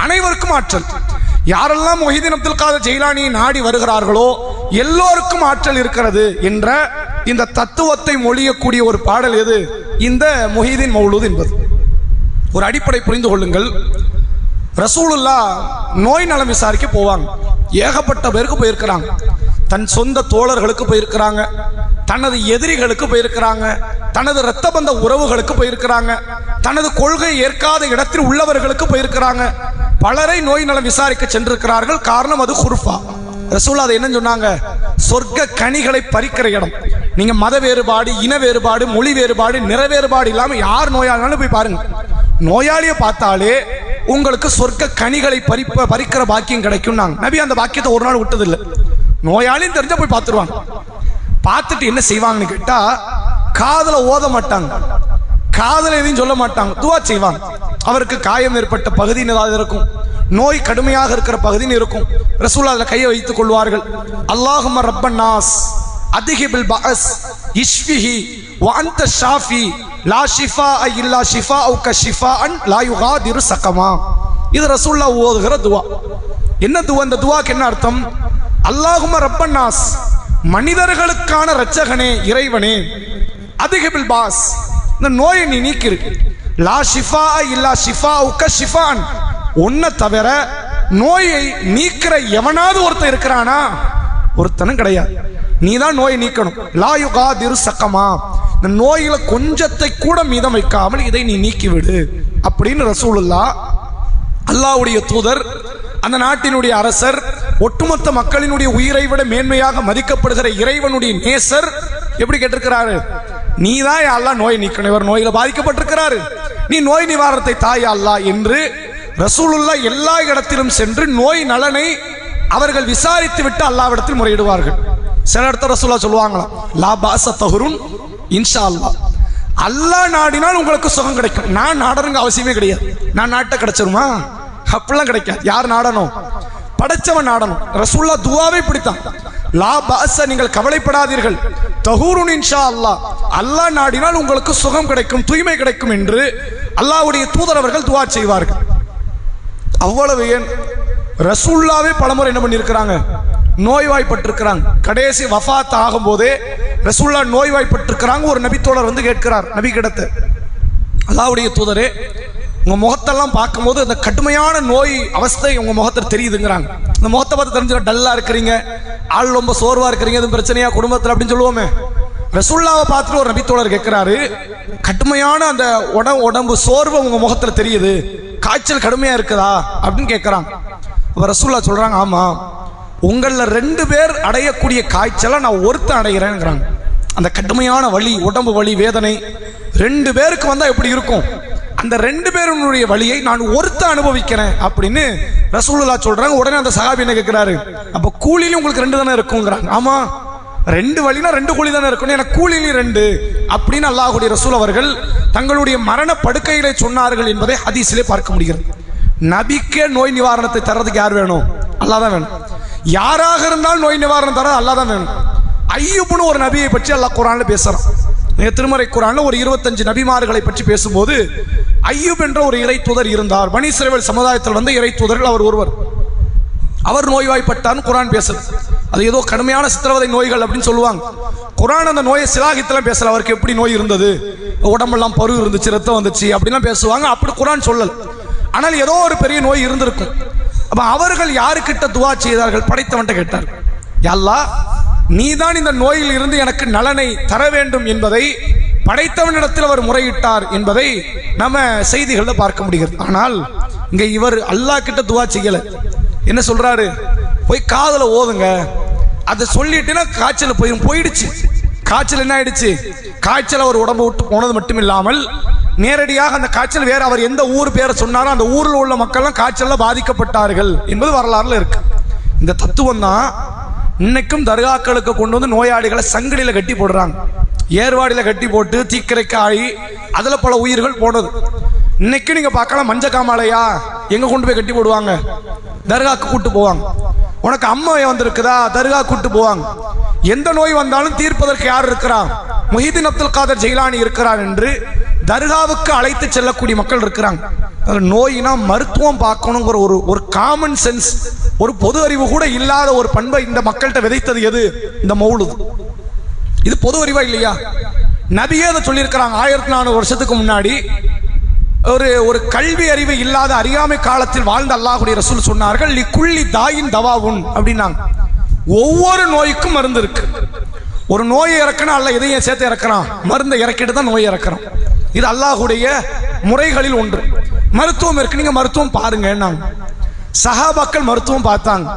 அனைவருக்கும் ஆற்றல். யாரெல்லாம் முஹிதீன் அப்துல் காதர் ஜெயிலானியை நாடி வருகிறார்களோ எல்லோருக்கும் ஆற்றல் இருக்கிறது என்ற இந்த தத்துவத்தை மொழியக்கூடிய ஒரு பாடல் எது, இந்த முஹிதீன் மௌலூத் என்பது. ஒரு அடிப்படை புரிந்து கொள்ளுங்கள். ரசூலுல்லாஹ் நோய் நலம் விசாரிக்க போவாங்க, ஏகப்பட்ட பேருக்கு போயிருக்கிறாங்க. தன் சொந்த தோழர்களுக்கு போயிருக்கிறாங்க, தனது எதிரிகளுக்கு போயிருக்கிறாங்க, தனது இரத்த பந்த உறவுகளுக்கு போயிருக்கிறாங்க, தனது கொள்கை ஏற்காத இடத்தில் உள்ளவர்களுக்கு போயிருக்கிறாங்க. பலரை நோய் நலம் விசாரிக்க சென்றிருக்கிறார்கள். காரணம் அது குர்ஃபா. ரசூலுல்லாஹ் அதை என்ன சொன்னாங்க, சொர்க்க கனிகளை பறிக்கிற இடம். நீங்க மத வேறுபாடு, இன வேறுபாடு, மொழி வேறுபாடு, நிற வேறுபாடு இல்லாம யார் நோயாளினாலும் போய் பாருங்க. நோயாளியை பார்த்தாலே உங்களுக்கு சொர்க்க கனிகளை பறிக்கிற பாக்கியம் கிடைக்கும். நபி அந்த பாக்கியத்தை ஒரு நாள் விட்டதில்லை. நோயாளின்னு தெரிஞ்சா போய் பார்த்துருவாங்க. பார்த்துட்டு என்ன செய்வாங்கன்னு கேட்டா, காதுல ஓத மாட்டாங்க, காதுல எதையும் சொல்ல மாட்டாங்க, துவா செய்வாங்க. அவருக்கு காயம் ஏற்பட்ட பகுதின்னு ஏதாவது இருக்கும், நோய் கடுமையாக இருக்கிற பகுதின்னு இருக்கும். ரசூலுல்லாஹ் அதுல கையை வைத்துக் கொள்வார்கள். அல்லாஹும்ம ரப்பன் நாஸ் அதிஹிபில் பஅஸ் இஷ்ஃபிஹி வ அன்த ஷாஃபி லா ஷிஃபாஅ இல்லா ஷிஃபாஉக ஷிஃபாஅன் லா யுகாதிரு ஸகமா. இது ரசூலுல்லாஹ் ஓதுகிற துவா. என்ன துவா? இந்த துவாக்கு என்ன அர்த்தம்? அல்லாஹும்ம ரப்பன் நாஸ், மனிதர்களுக்கான இரட்சகனே, இறைவனே, அதிஹிபில் பாஸ், இந்த நோயை நீ நீக்கிரு. லா ஷிஃபாஅ இல்லா ஷிஃபாஉக ஷிஃபாஅன், உன்னை தவிர நோயை நீக்கிற எவனாவது ஒருத்தன் இருக்கிறானா? ஒருத்தனும் கிடையாது. நீ தான் நோயை நீக்கணும். லா யுகாதிரு ஸகமா, இந்த நோயில கொஞ்சத்தை கூட மீதம் வைக்காமல் இதை நீ நீக்கிவிடு அப்படின்னு ரசூலுல்லாஹ், அல்லாஹ்வுடைய தூதர், அந்த நாட்டினுடைய அரசர், ஒட்டுமொத்த மக்களினுடைய உயிரை விட மேன்மையாக மதிக்கப்படுகிற இறைவனுடைய நேசர் எப்படி கேட்டிருக்கிறாரு, நீ தான் அல்லாஹ் நோயை நீக்கணும். இவர் நோயில பாதிக்கப்பட்டிருக்கிறாரு, நீ நோய் நிவாரணத்தை தாய் அல்லாஹ் என்று ரசூலுல்லாஹ் எல்லா இடத்திலும் சென்று நோய் நலனை அவர்கள் விசாரித்து விட்டு அல்லாஹ்விடத்தில் முறையிடுவார்கள். சில இடத்துல ரசூலுல்லாஹ் சொல்லுவாங்களாம், லா பாஸ தஹுருன் இன்ஷா அல்லாஹ், அல்லாஹ் நாடினால் உங்களுக்கு சுகம் கிடைக்கும். நான் நாடணுங்க அவசியமே கிடையாது. நான் நாட்ட கிடைச்சிருமா? அப்படிலாம் கிடைக்காது. யார் நாடணும்? படைச்சவன் நாடணும். ரசூலுல்லாஹ் துஆவை பிடித்தான். லா பாஸ, நீங்கள் கவலைப்படாதீர்கள், தஹூருன் இன்ஷா அல்லாஹ், அல்லாஹ் நாடினால் உங்களுக்கு சுகம் கிடைக்கும், தூய்மை கிடைக்கும் என்று அல்லாஹ்வுடைய தூதர் அவர்கள் துஆ செய்வார்கள். அவ்வளவு ஏன் ரசூலுல்லாஹ்வே பலமுறை என்ன பண்ணியிருக்கிறாங்க? நோய்வாய்ப்பட்டிருக்கிறாங்க. கடைசி வஃபாத் ஆகும் போதே ரசூலுல்லாஹ் நோய்வாய்ப்பட்டிருக்கிறாங்க. ஒரு நபித்தோழர் வந்து கேட்கிறார் நபி கிட்ட, அல்லாஹ்வுடைய தூதரே, உங்க முகத்தெல்லாம் பார்க்கும்போது அந்த கடுமையான நோய் அவஸ்தை உங்க முகத்தில் தெரியுதுங்கிறாங்க. இந்த முகத்தை பார்த்து தெரிஞ்சுக்க, டல்லா இருக்கிறீங்க, ஆள் ரொம்ப சோர்வா இருக்கிறீங்க, எதுவும் பிரச்சனையா குடும்பத்தில் அப்படின்னு சொல்லுவோமே. ரசூலுல்லாஹ்வை பார்த்துட்டு ஒரு நபித்தோழர் கேட்கிறாரு, கடுமையான அந்த உடம்பு சோர்வு உங்க முகத்தில் தெரியுது, காய்ச்சல் கடுமையா இருக்குதா அப்படின்னு கேட்கிறாங்க. அப்ப ரசூலுல்லாஹ் சொல்றாங்க, ஆமா, உங்கள 2 பேர் அடையக்கூடிய காய்ச்சலை நான் ஒருத்தன் அடைகிறேங்கிறாங்க. அந்த கடுமையான வலி, உடம்பு வலி, வேதனை 2 பேருக்கு வந்தா எப்படி இருக்கும், அந்த 2 பேருடைய வலியை நான் ஒருத்தன் அனுபவிக்கிறேன் அப்படின்னு ரசூலுல்லாஹ் சொல்றாங்க. உடனே அந்த சஹாபி என்ன கேட்கிறாரு, அப்ப கூலியிலும் உங்களுக்கு 2 தானே இருக்குங்கிறாங்க. ஆமா, 2 வலினா 2 கூலி தானே இருக்கணும், எனக்கு கூலியிலும் 2 அப்படின்னு அல்லாஹ்வுடைய ரசூல் அவர்கள் தங்களுடைய மரண படுக்கைகளை சொன்னார்கள் என்பதை ஹதீஸிலே பார்க்க முடிகிறது. நபிக்கே நோய் நிவாரணத்தை தர்றதுக்கு யார் வேணும்? அல்லாஹ் தான் வேணும். யாராக இருந்தாலும் நோய் நிவாரணம் தர அல்லாஹ் தான் வேணும். ஐயூப்னு ஒரு நபியை பற்றி அல்லாஹ் குர்ஆன்ல பேசுறான். திருமறை குர்ஆன்ல ஒரு 25 நபிமார்களை பற்றி பேசும்போது ஐயூப் என்ற ஒரு இறை தூதர் இருந்தார். பனி இஸ்ரவேல் சமுதாயத்தில் வந்த இறை தூதர்கள் அவர் ஒருவர். அவர் நோய்வாய்ப்பட்டார்னு குர்ஆன் பேசுது. அது ஏதோ கடுமையான சித்திரவதை நோய்கள் அப்படின்னு சொல்லுவாங்க. குர்ஆன் அந்த நோயை சிலாகித்தெல்லாம் பேசல. அவருக்கு எப்படி நோய் இருந்தது, உடம்பெல்லாம் பரு இருந்துச்சு, ரத்தம் வந்துச்சு அப்படிலாம் பேசுவாங்க. அப்படி குர்ஆன் சொல்லல. ஆனால் ஏதோ ஒரு பெரிய நோய் இருந்திருக்கும். அப்ப அவர்கள் யாருக்கிட்ட துஆ செய்தார்கள்? படைத்தவன்கிட்ட கேட்டார், யா அல்லாஹ், நீதான் இந்த நோயில் இருந்து எனக்கு நலனை தர வேண்டும் என்பதை படைத்தவனிடத்தில் அவர் முறையிட்டார் என்பதை நம்ம செய்திகள்ல பார்க்க முடிகிறது. ஆனால் இங்க இவர் அல்லாஹ் கிட்ட துஆ செய்யல. என்ன சொல்றாரு? போய் காதுல ஓதுங்க, அதை சொல்லிட்டுனா காய்ச்சல் போயிடுச்சு. காய்ச்சல் என்ன ஆயிடுச்சு? காய்ச்சல் அவர் உடம்பு விட்டு போனது மட்டும் இல்லாமல் நேரடியாக அந்த காய்ச்சல் வேற, அவர் எந்த ஊர் பேரை சொன்னாரோ அந்த ஊரில் உள்ள மக்கள்லாம் காய்ச்சல்ல பாதிக்கப்பட்டார்கள் என்பது வரலாறுல இருக்கு. இந்த தத்துவம் தான் இன்னைக்கும் தர்காக்களுக்கு கொண்டு வந்து நோயாளிகளை சங்கிலியில கட்டி போடுறாங்க. ஏர்வாடியில கட்டி போட்டு தீக்கிரைக்கு ஆகி அதுல பல உயிர்கள் போனது. இன்னைக்கு நீங்க பார்க்கலாம், மஞ்ச காமாலையா எங்க கொண்டு போய் கட்டி போடுவாங்க? தர்காக்கு கூட்டு போவாங்க. உனக்கு அம்மா வந்திருக்குதா? தர்கா கூட்டு போவாங்க. எந்த நோய் வந்தாலும் தீர்ப்பதற்கு யார் இருக்கிறா? முஹிதீன் அப்துல் காதர் ஜெயிலானி இருக்கிறார் என்று தர்காவுக்கு அழைத்து செல்லக்கூடிய மக்கள் இருக்கிறாங்க. நோயினா மருத்துவம் பார்க்கணுங்கிற ஒரு காமன் சென்ஸ், ஒரு பொது அறிவு கூட இல்லாத ஒரு பண்பை இந்த மக்கள்கிட்ட விதைத்தது எது? இந்த மௌலுது. இது பொது அறிவா இல்லையா? நபியே அதை சொல்லியிருக்கிறாங்க. 1400 வருஷத்துக்கு முன்னாடி ஒரு கல்வி அறிவு இல்லாத அறியாமை காலத்தில் வாழ்ந்த அல்லாஹ்வுடைய ரசூல் சொன்னார்கள், லிக்குல்லி தாயின் தவாவுன் அப்படின்னாங்க. ஒவ்வொரு நோய்க்கும் மருந்து இருக்கு. ஒரு நோயை இறக்கணும், அல்ல எதையும் சேர்த்து இறக்கிறான், மருந்தை இறக்கிட்டு தான் நோயை இறக்கிறான். இது அல்லாஹ்வுடைய முறைகளில் ஒன்று. மருத்துவம் இருக்கு, நீங்க மருத்துவம் பாருங்க. சஹாபாக்கள் மருத்துவம் பார்த்தாங்க.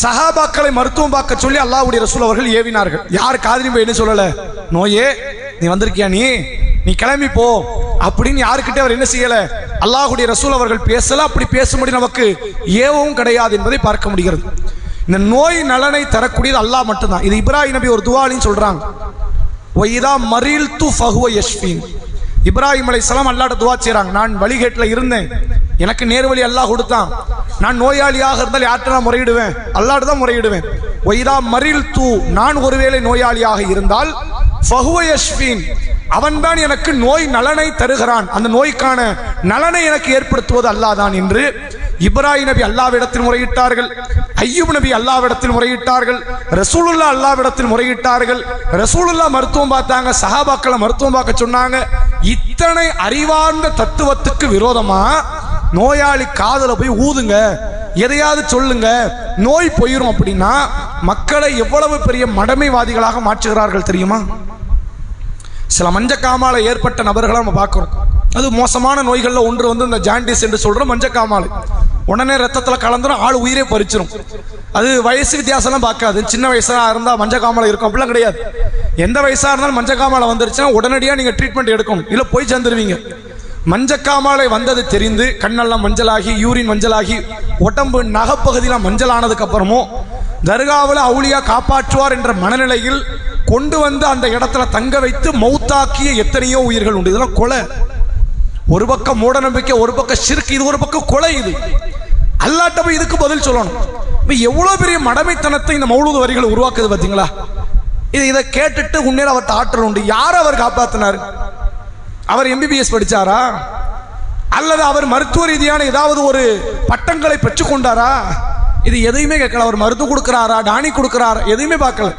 சஹாபாக்களை மருத்துவம் பார்க்க சொல்லி அல்லாஹ்வுடைய ரசூல் அவர்கள் ஏவினார்கள். யார் காதிலும் போய் என்ன சொல்லல, நோயே நீ வந்திருக்கியா, நீ கிளம்பி போ அப்படின்னு யாருக்கிட்டே அவர் என்ன செய்யல, அல்லாஹ்வுடைய ரசூல் அவர்கள் பேசல. அப்படி பேசும்படி நமக்கு ஏவவும் கிடையாது என்பதை பார்க்க முடிகிறது. இந்த நோய் நலனை தரக்கூடியது அல்லாஹ் மட்டும்தான். இது இப்ராஹிம் நபி ஒரு துஆலின்னு சொல்றாங்க. வைதா மரீல்து ஃபஹுவ யஷ்ஃபீன். இப்ராஹிம் அலைஹிஸ்ஸலாம் அல்லாஹ்ட்ட துஆ செய்றாங்க, நான் வழிகேட்டில் இருந்தேன், எனக்கு நேர்வழி அல்லாஹ் கொடுத்தான், நான் நோயாளியாக இருந்தால் யார்கிட்ட நான் முறையிடுவேன்? அல்லாஹ்ட்ட தான் முறையிடுவேன். வைதா மரீல்து, நான் ஒருவேளை நோயாளியாக இருந்தால் ஃபஹுவ யஷ்ஃபீன், அவன்தான் எனக்கு நோய் நலனை தருகிறான், அந்த நோய்க்கான நலனை எனக்கு ஏற்படுத்துவது அல்லாஹ் தான் என்று இப்ராஹிம் நபி அல்லாஹ்விடத்தில் முறையிட்டார்கள். ஐயூப் நபி அல்லாஹ்விடத்தில் முறையிட்டார்கள். ரசூலுல்லாஹ் அல்லாஹ்விடத்தில் முறையிட்டார்கள். ரசூலுல்லாஹ் மருத்துவம் பார்த்தாங்க, சஹாபாக்களை மருத்துவம் பார்க்க சொன்னாங்க. இத்தனை அறிவார்ந்த தத்துவத்துக்கு விரோதமா நோயாளி காதுல போய் ஊதுங்க, எதையாவது சொல்லுங்க, நோய் போயிரும் அப்படின்னா மக்களை எவ்வளவு பெரிய மடமைவாதிகளாக மாற்றுகிறார்கள் தெரியுமா? சில மஞ்சக்காமாலை ஏற்பட்ட நபர்களை நம்ம பார்க்கிறோம். அது மோசமான நோய்கள்ல ஒன்று வந்து இந்த ஜாண்டிஸ் என்று சொல்ற மஞ்சக்காமாலை. உடனே ரத்தத்துல கலந்துரும், ஆள் உயிரே பறிச்சிடும். அது வயசு வித்தியாசம்லாம் பார்க்காது. சின்ன வயசா இருந்தா மஞ்சக்காமாலை இருக்கும் அப்படிலாம் கிடையாது. எந்த வயசா இருந்தாலும் மஞ்சக்காமாலை வந்துருச்சுன்னா உடனடியாக நீங்க ட்ரீட்மெண்ட் எடுக்கணும், இல்லை போய் சேர்ந்துருவீங்க. மஞ்சக்காமாலை வந்தது தெரிந்து கண்ணெல்லாம் மஞ்சளாகி, யூரின் மஞ்சளாகி, உடம்பு நகப்பகுதியெல்லாம் மஞ்சள் ஆனதுக்கு அப்புறமும் தர்காவில் அவுலியா காப்பாற்றுவார் என்ற மனநிலையில் கொண்டு வந்து அந்த இடத்துல தங்க வைத்து மௌத்தாக்கிய எத்தனையோ உயிர்கள் உண்டு. இதெல்லாம் கொலை. ஒரு பக்கம் மூட நம்பிக்கை, ஒரு பக்கம் ஷிர்க், இது ஒரு பக்கம் கொலை. இது அல்லாஹ்ட்ட போய் இதுக்கு பதில் சொல்லணும். இப்போ எவ்வளோ பெரிய மடமைத்தனத்தை இந்த மௌலூது வரிகளை உருவாக்குது பார்த்தீங்களா? இதை கேட்டுட்டு உண்மையில அவர்கிட்ட ஆற்றல் உண்டு. யார் அவர் காப்பாத்தினார்? அவர் MBBS படிச்சாரா அல்லது அவர் மருத்துவ ரீதியான ஏதாவது ஒரு பட்டங்களை பெற்றுக்கொண்டாரா? இது எதையுமே கேட்கல. அவர் மருந்து கொடுக்கிறாரா, டானி கொடுக்கிறாரா, எதையுமே பார்க்கல.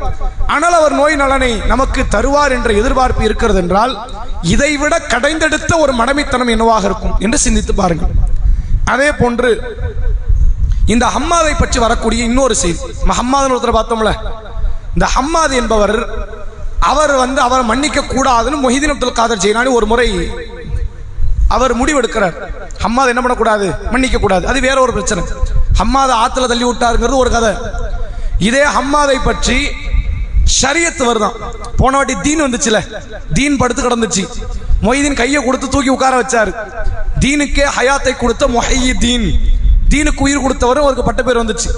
ஆனால் அவர் நோய் நலனை நமக்கு தருவார் என்ற எதிர்பார்ப்பு இருக்கிறது என்றால் இதைவிட கடைந்தெடுத்த ஒரு மடமைத்தனம் என்னவாக இருக்கும் என்று சிந்தித்து பாருங்கள். அதே போன்று இந்த ஹம்மாதை பற்றி வரக்கூடிய இன்னொரு செய்தி. ஹம்மாதுன்னு ஒருத்தரை பார்த்தோம்ல, இந்த ஹம்மாத் என்பவர் அவரை மன்னிக்க கூடாதுன்னு மொஹிதீன் அப்துல் காதர் ஜெயிலானி ஒரு முறை அவர் முடிவெடுக்கிறார். ஹம்மாத் என்ன பண்ணக்கூடாது? மன்னிக்க கூடாது. அது வேற ஒரு பிரச்சனை. ஹம்மாத ஆத்துல தள்ளி விட்டாருங்கிறது ஒரு கதை. இதே ஹம்மாதை பற்றி ஷரியத் வருதான். போன வாட்டி தீன் வந்துச்சுல, தீன் படுத்து கிடந்துச்சு. மொஹிதீன் கையை கொடுத்து தூக்கி உட்கார வச்சாரு. தீனுக்கே ஹயாத்தை கொடுத்த முஹையீதீன், தீனுக்கு உயிர் கொடுத்தவரும் அவருக்கு பட்ட பேர் வந்துச்சு.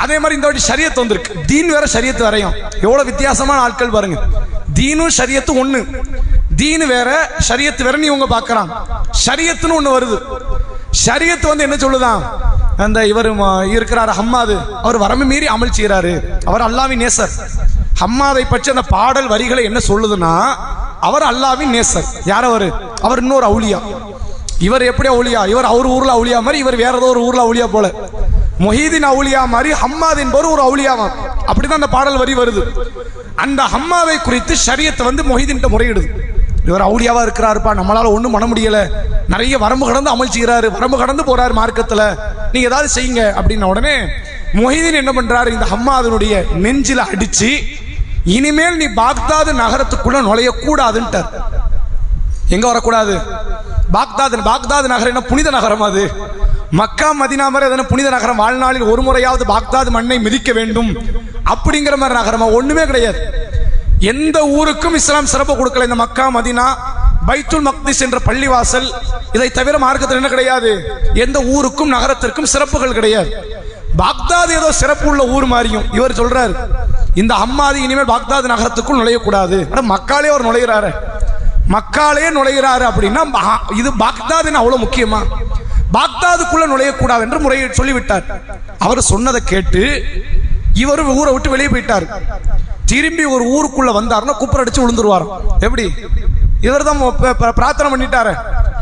அதே மாதிரி இந்த வாட்டி ஷரியத் வந்திருக்கு. தீன் வேற ஷரியத் வேறையும். எவ்வளவு வித்தியாசமான ஆட்கள் பாருங்க. தீனும் ஷரியத்து ஒண்ணு, தீன் வேற ஷரியத் வேற. நீ உங்க பாக்குறான் ஷரியத்துன்னு ஒண்ணு வருது. ஷரியத் என்ன சொல்லுதான்? அந்த இவர் இருக்கிறார் ஹம்மாது, அவர் வரம்பு மீறி அமல் செய்யறாரு, அவர் அல்லாஹ்வின் நேசர். ஹம்மாதை பற்றி அந்த பாடல் வரிகளை என்ன சொல்லுதுன்னா, அவர் அல்லாஹ்வின் நேசர். யார் அவர்? அவர் இன்னொரு அவுலியா. இவர் எப்படி அவுலியா? இவர் அவர் ஊர்ல அவுலியா மாதிரி, இவர் வேற ஏதோ ஒரு ஊர்ல அவுலியா போல. மொஹிதீன் அவுலியா மாதிரி ஹம்மாத் என்பவர் ஒரு அவுலியாவா. அப்படிதான் அந்த பாடல் வரி வருது. அந்த ஹம்மாதை குறித்து ஷரியத் மொஹிதீன் முறையிடுது. இவர் அவுலியாவா இருக்கிறாருப்பா, நம்மளால ஒண்ணும் பண்ண முடியல, நிறைய வரம்பு கடந்து அமல் செய்யறாரு, வரம்பு கடந்து போறாரு மார்க்கத்துல, நீங்க ஏதாவது செய்யுங்க அப்படின்ன உடனே மொஹிதீன் என்ன பண்றாரு? இந்த ஹம்மாதனுடைய நெஞ்சில அடிச்சு, இனிமேல் நீ பாக்தாது நகரத்துக்குள்ள நுழைய கூடாதுன்ட்டார். எங்க வரக்கூடாது? பாக்தாது நகரம் என்ன புனித நகரம்? அது மக்கா மதினா மாதிரி எதனா புனித நகரம்? வாழ்நாளில் ஒரு முறையாவது பாக்தாது மண்ணை மிதிக்க வேண்டும் அப்படிங்கிற மாதிரி நகரமா? ஒண்ணுமே கிடையாது. எந்த ஊருக்கும் இஸ்லாம் சிறப்பு கொடுக்கல. இந்த மக்கா மதினா பைத்துல் மக்திஸ் என்ற பள்ளிவாசல், இதை தவிர மார்க்கத்தில் என்ன கிடையாது? எந்த ஊருக்கும் நகரத்திற்கும் சிறப்புகள் கிடையாது. பாக்தாது ஏதோ சிறப்பு உள்ள ஊர் மாதிரியும் இவர் சொல்றாரு, இந்த ஹம்மாதி இனிமேல் பாக்தாது நகரத்துக்குள் நுழையக்கூடாது. மக்காலே அவர் நுழைகிறாரு, மக்காலே நுழைகிறாரு அப்படின்னா இது பாக்தாதுன்னு அவ்வளவு முக்கியமா? பாக்தாதுக்குள்ள நுழையக்கூடாது என்று முறையை சொல்லிவிட்டார். அவர் சொன்னதை கேட்டு இவர் ஊரை விட்டு வெளியே போயிட்டார். திரும்பி ஒரு ஊருக்குள்ள வந்தாருன்னா குப்பர் அடிச்சு விழுந்துருவார். எப்படி? இவர் தான் பிரார்த்தனை பண்ணிட்டாரு,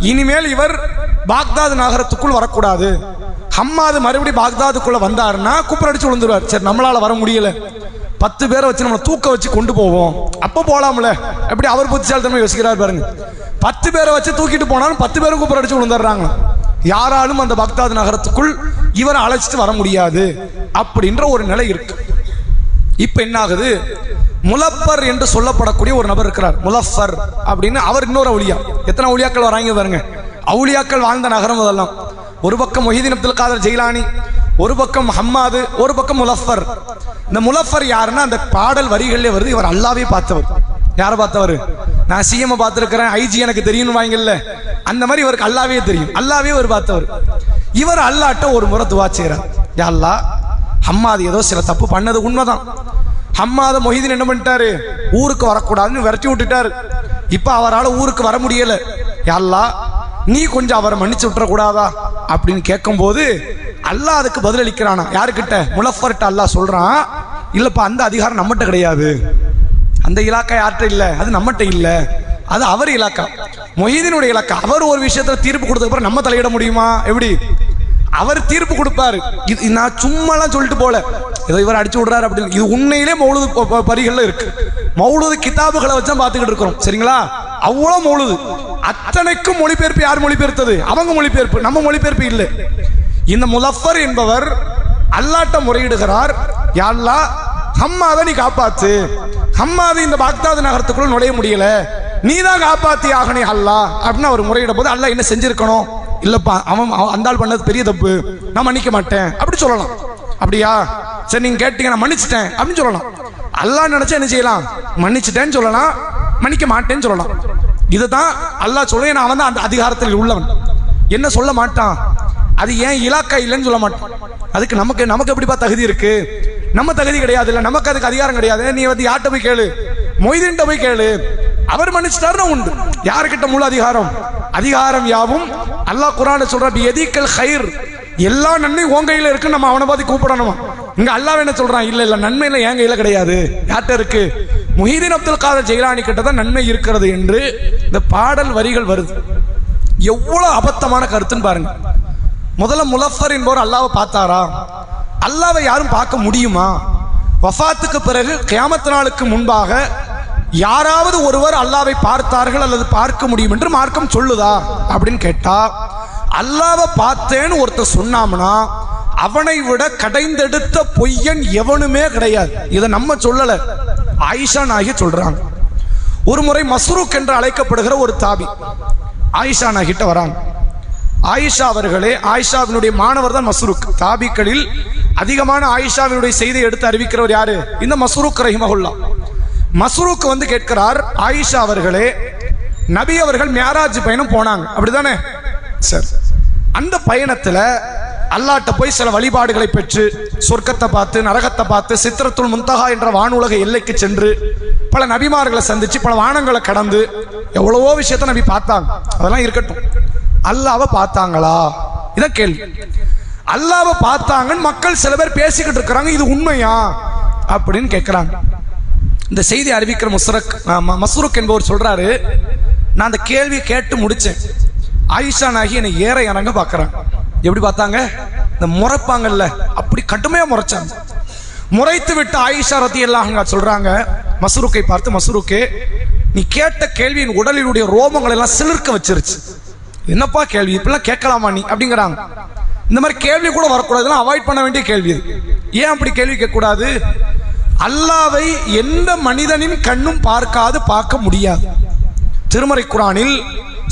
இனிமேல் இவர் பாக்தாது நகரத்துக்குள் வரக்கூடாது. ஹம்மாது மறுபடியும் பாக்தாதுக்குள்ள வந்தாருன்னா குப்பர் அடிச்சு விழுந்துருவார். சரி, நம்மளால வர முடியல, 10 பேரை வச்சு நம்ம தூக்க வச்சு கொண்டு போவோம், அப்ப போலாம்ல. எப்படி அவர் புத்திசாலித்தனமா யோசிக்கிறார் பாருங்க. 10 பேரை வச்சு தூக்கிட்டு போனாலும் 10 பேரும் குப்பர் அடிச்சு விழுந்துடுறாங்க. யாராலும் அந்த பாக்தாது நகரத்துக்குள் இவரை அழைச்சிட்டு வர முடியாது அப்படின்ற ஒரு நிலை இருக்கு. இப்ப என்ன ஆகுது? முலப்பர் என்று சொல்லப்படக்கூடிய ஒரு நபர் இருக்கிறார். முலஃபர் அப்படின்னு அவர் இன்னொரு அவுலியா. எத்தனை அவுலியாக்கள் வராங்க பாருங்க. அவுலியாக்கள் வாழ்ந்த நகரம் அதெல்லாம். ஒரு பக்கம் மொஹிதீன் அப்துல் காதர் ஜெயிலானி, ஒரு பக்கம் ஹம்மாது, ஒரு பக்கம் முலஃபர். இந்த முலஃபர் யாருன்னா அந்த பாடல் வரிகளிலே வருது, இவர் அல்லாவே பார்த்தவர். யாரை பார்த்தவர்? நான் சிஎம் பார்த்திருக்கிறேன், ஐஜி எனக்கு தெரியும் வாங்கல, அந்த மாதிரி இவருக்கு அல்லாவே தெரியும். அல்லாவே இவர் பார்த்தவர். இவர் அல்லாட்ட ஒரு முறை துவா செய்கிறார், யா அல்லாஹ், ஹம்மாது ஏதோ சில தப்பு பண்ணது உண்மைதான். ஹம்மாத மொஹிதீன் என்ன பண்ணிட்டாரு? ஊருக்கு வரக்கூடாதுன்னு விரட்டி விட்டுட்டாரு. இப்ப அவரால் ஊருக்கு வர முடியல. யா அல்லாஹ், நீ கொஞ்சம் அவரை மன்னிச்சு விட்டுற கூடாதா அப்படின்னு கேட்கும் போது அல்லாஹ் அதுக்கு பதிலளிக்கிறானா? யாருக்கிட்ட? முலஃபர்ட்ட. அல்லாஹ் சொல்றான், இல்லப்பா, அந்த அதிகாரம் நம்மகிட்ட கிடையாது, அந்த இலாக்கா யார்கிட்ட இல்ல, அது நம்மகிட்ட இல்ல, அது அவர் இலாக்கா, மொஹிதீனுடைய இலாக்கா. அவர் ஒரு விஷயத்துல தீர்ப்பு கொடுத்ததுக்கு அப்புறம் நம்ம தலையிட முடியுமா? எப்படி? அவர் தீர்ப்பு கொடுப்பாரு. இது நான் சும்மாலாம் சொல்லிட்டு போல, ஏதோ இவர் அடிச்சு விடுறாரு அப்படின்னு. இது உண்மையிலே மௌலூது பரிகள்ல இருக்கு. மௌலூது கிதாபுகளை வச்சா பார்த்துக்கிட்டு இருக்கிறோம், சரிங்களா? அவ்வளோ மௌலூது, அத்தனைக்கும் மொழிபெயர்ப்பு யார் மொழிபெயர்த்தது? அவங்க மொழிபெயர்ப்பு, நம்ம மொழிபெயர்ப்பு இல்லை. இந்த முலஃபர் என்பவர் அல்லாட்ட முறையிடுகிறார், யா அல்லாஹ், ஹம்மாதை நீ காப்பாத்து, ஹம்மாது இந்த பாக்தாது நகரத்துக்குள்ள நுழைய முடியல, நீ தான் காப்பாத்தி ஆகணே அல்லாஹ் அப்படின்னு அவர் முறையிட போது அல்லாஹ் என்ன செஞ்சிருக்கணும்? இல்லப்பா, அவன் அந்த ஆள் பண்ணது பெரிய தப்பு, நான் மன்னிக்க மாட்டேன் அப்படி சொல்லலாம். அப்படியா, சரி நீங்க கேட்டீங்க, நான் மன்னிச்சிட்டேன் அப்படின்னு சொல்லலாம். அல்லாஹ் நினைச்சா என்ன செய்யலாம்? மன்னிச்சிட்டேன்னு சொல்லலாம், மன்னிக்க மாட்டேன்னு சொல்லலாம். இதுதான் அல்லாஹ் சொல்லுவேன், நான் வந்து அந்த அதிகாரத்தில் உள்ளவன். என்ன சொல்ல மாட்டான்? அது ஏன் இலாக்கா இல்லைன்னு சொல்ல மாட்டான். அதுக்கு நமக்கு எப்படிப்பா தகுதி இருக்கு? நம்ம தகுதி கிடையாது, இல்லை நமக்கு அதுக்கு அதிகாரம் கிடையாது. நீ வந்து யார்கிட்ட போய் கேளு, மொய்தீன்ட்ட போய் கேளு, அவர் மன்னிச்சிட்டாருன்னா உண்டு. யாருக்கிட்ட முழு அதிகாரம்? அதிகாரம் யாவும் அல்லாஹ் குர்ஆன்ல சொல்ற பியதிக்கல் கைர், எல்லா நன்மையும் உன் கையில இருக்கு. நம்ம அவனை பார்த்து கூப்பிடணுமா? இங்க அல்லாஹ் என்ன சொல்றான்? இல்ல இல்ல, நன்மை இல்ல என் கையில கிடையாது. யார்கிட்ட இருக்கு? முஹீதீன் அப்துல் காதர் ஜெயிலானி கிட்ட தான் நன்மை இருக்கிறது என்று இந்த பாடல் வரிகள் வருது. எவ்வளவு அபத்தமான கருத்துன்னு பாருங்க. முதல்ல முலஃபர் என்பவர் அல்லாஹ்வை பார்த்தாரா? அல்லாஹ்வை யாரும் பார்க்க முடியுமா? வஃபாத்துக்கு பிறகு கியாமத் நாளுக்கு முன்பாக யாராவது ஒருவர் அல்லாஹ்வை பார்த்தார்கள் அல்லது பார்க்க முடியும் என்று மார்க்கம் சொல்லுதா அப்படின்னு கேட்டா, அல்லாஹ்வை பார்த்தேன்னு ஒருத்தர் சொன்னாம்னா அவனை விட கடைந்தெடுத்த பொய்யன் எவனுமே கிடையாது. இதை நம்ம சொல்லல, ஆயிஷா நாயகி சொல்றாங்க. ஒரு முறை மஸ்ரூக் என்று அழைக்கப்படுகிற ஒரு தாபி ஆயிஷா நாயகிட்ட வராங்க. ஆயிஷா அவர்களே, ஆயிஷாவினுடைய மாணவர் தான் மஸ்ரூக். தாபிக்களில் அதிகமான ஆயிஷாவினுடைய செய்தியை எடுத்து அறிவிக்கிறவர் யாரு? இந்த மஸ்ரூக் ரஹிமஹுல்லாஹ். மஸ்ரூக் வந்து கேட்கிறார், ஆயிஷா அவர்களே, நபி அவர்கள் மியாராஜ் பயணம் போனாங்க, அப்படிதானே? சரி, அந்த பயணத்துல அல்லாஹ்ட்ட போய் சில வழிபாடுகளை பெற்று சொர்க்கத்தை பார்த்து நரகத்தை பார்த்து சித்ரத்துல் முன்தஹா என்ற வானுலக எல்லைக்கு சென்று பல நபிமார்களை சந்திச்சு பல வானங்களை கடந்து எவ்வளவோ விஷயத்த நபி பார்த்தாங்க. அதெல்லாம் இருக்கட்டும், அல்லாஹ்வை பார்த்தாங்களா? இதான் கேள்வி. அல்லாஹ்வை பார்த்தாங்கன்னு மக்கள் சில பேர் பேசிக்கிட்டு இருக்கிறாங்க, இது உண்மையா அப்படின்னு கேட்கிறாங்க. இந்த செய்தி அறிவிக்கிற மஸ்ரூக் என்பவர் சொல்றாரு, நான் அந்த கேள்வியை கேட்டு முடிச்சேன். ஆயிஷா நாயகி என்னை ஏற இறங்க பார்க்கறாங்க. எப்படி பார்த்தாங்க? இந்த முறைப்பாங்கல்ல, அப்படி கடுமையா முறைச்சாங்க. முறைத்து விட்டு ஆயிஷா ரலியல்லாஹு அன்ஹா சொல்றாங்க மஸ்ரூக்கை பார்த்து, மஸ்ரூக்கே, நீ கேட்ட கேள்வி என் உடலினுடைய ரோமங்களை எல்லாம் சிலிர்க்க வச்சிருச்சு. என்னப்பா கேள்வி, இப்பெல்லாம் கேட்கலாமா நீ அப்படிங்கிறாங்க. இந்த மாதிரி கேள்வி கூட வரக்கூடாது, அவாய்ட் பண்ண வேண்டிய கேள்வி இது. ஏன் அப்படி கேள்வி கேட்கக்கூடாது? அல்லாஹ்வை எந்த மனிதனின் கண்ணும் பார்க்க முடியாது. திருமறை குர்ஆனில்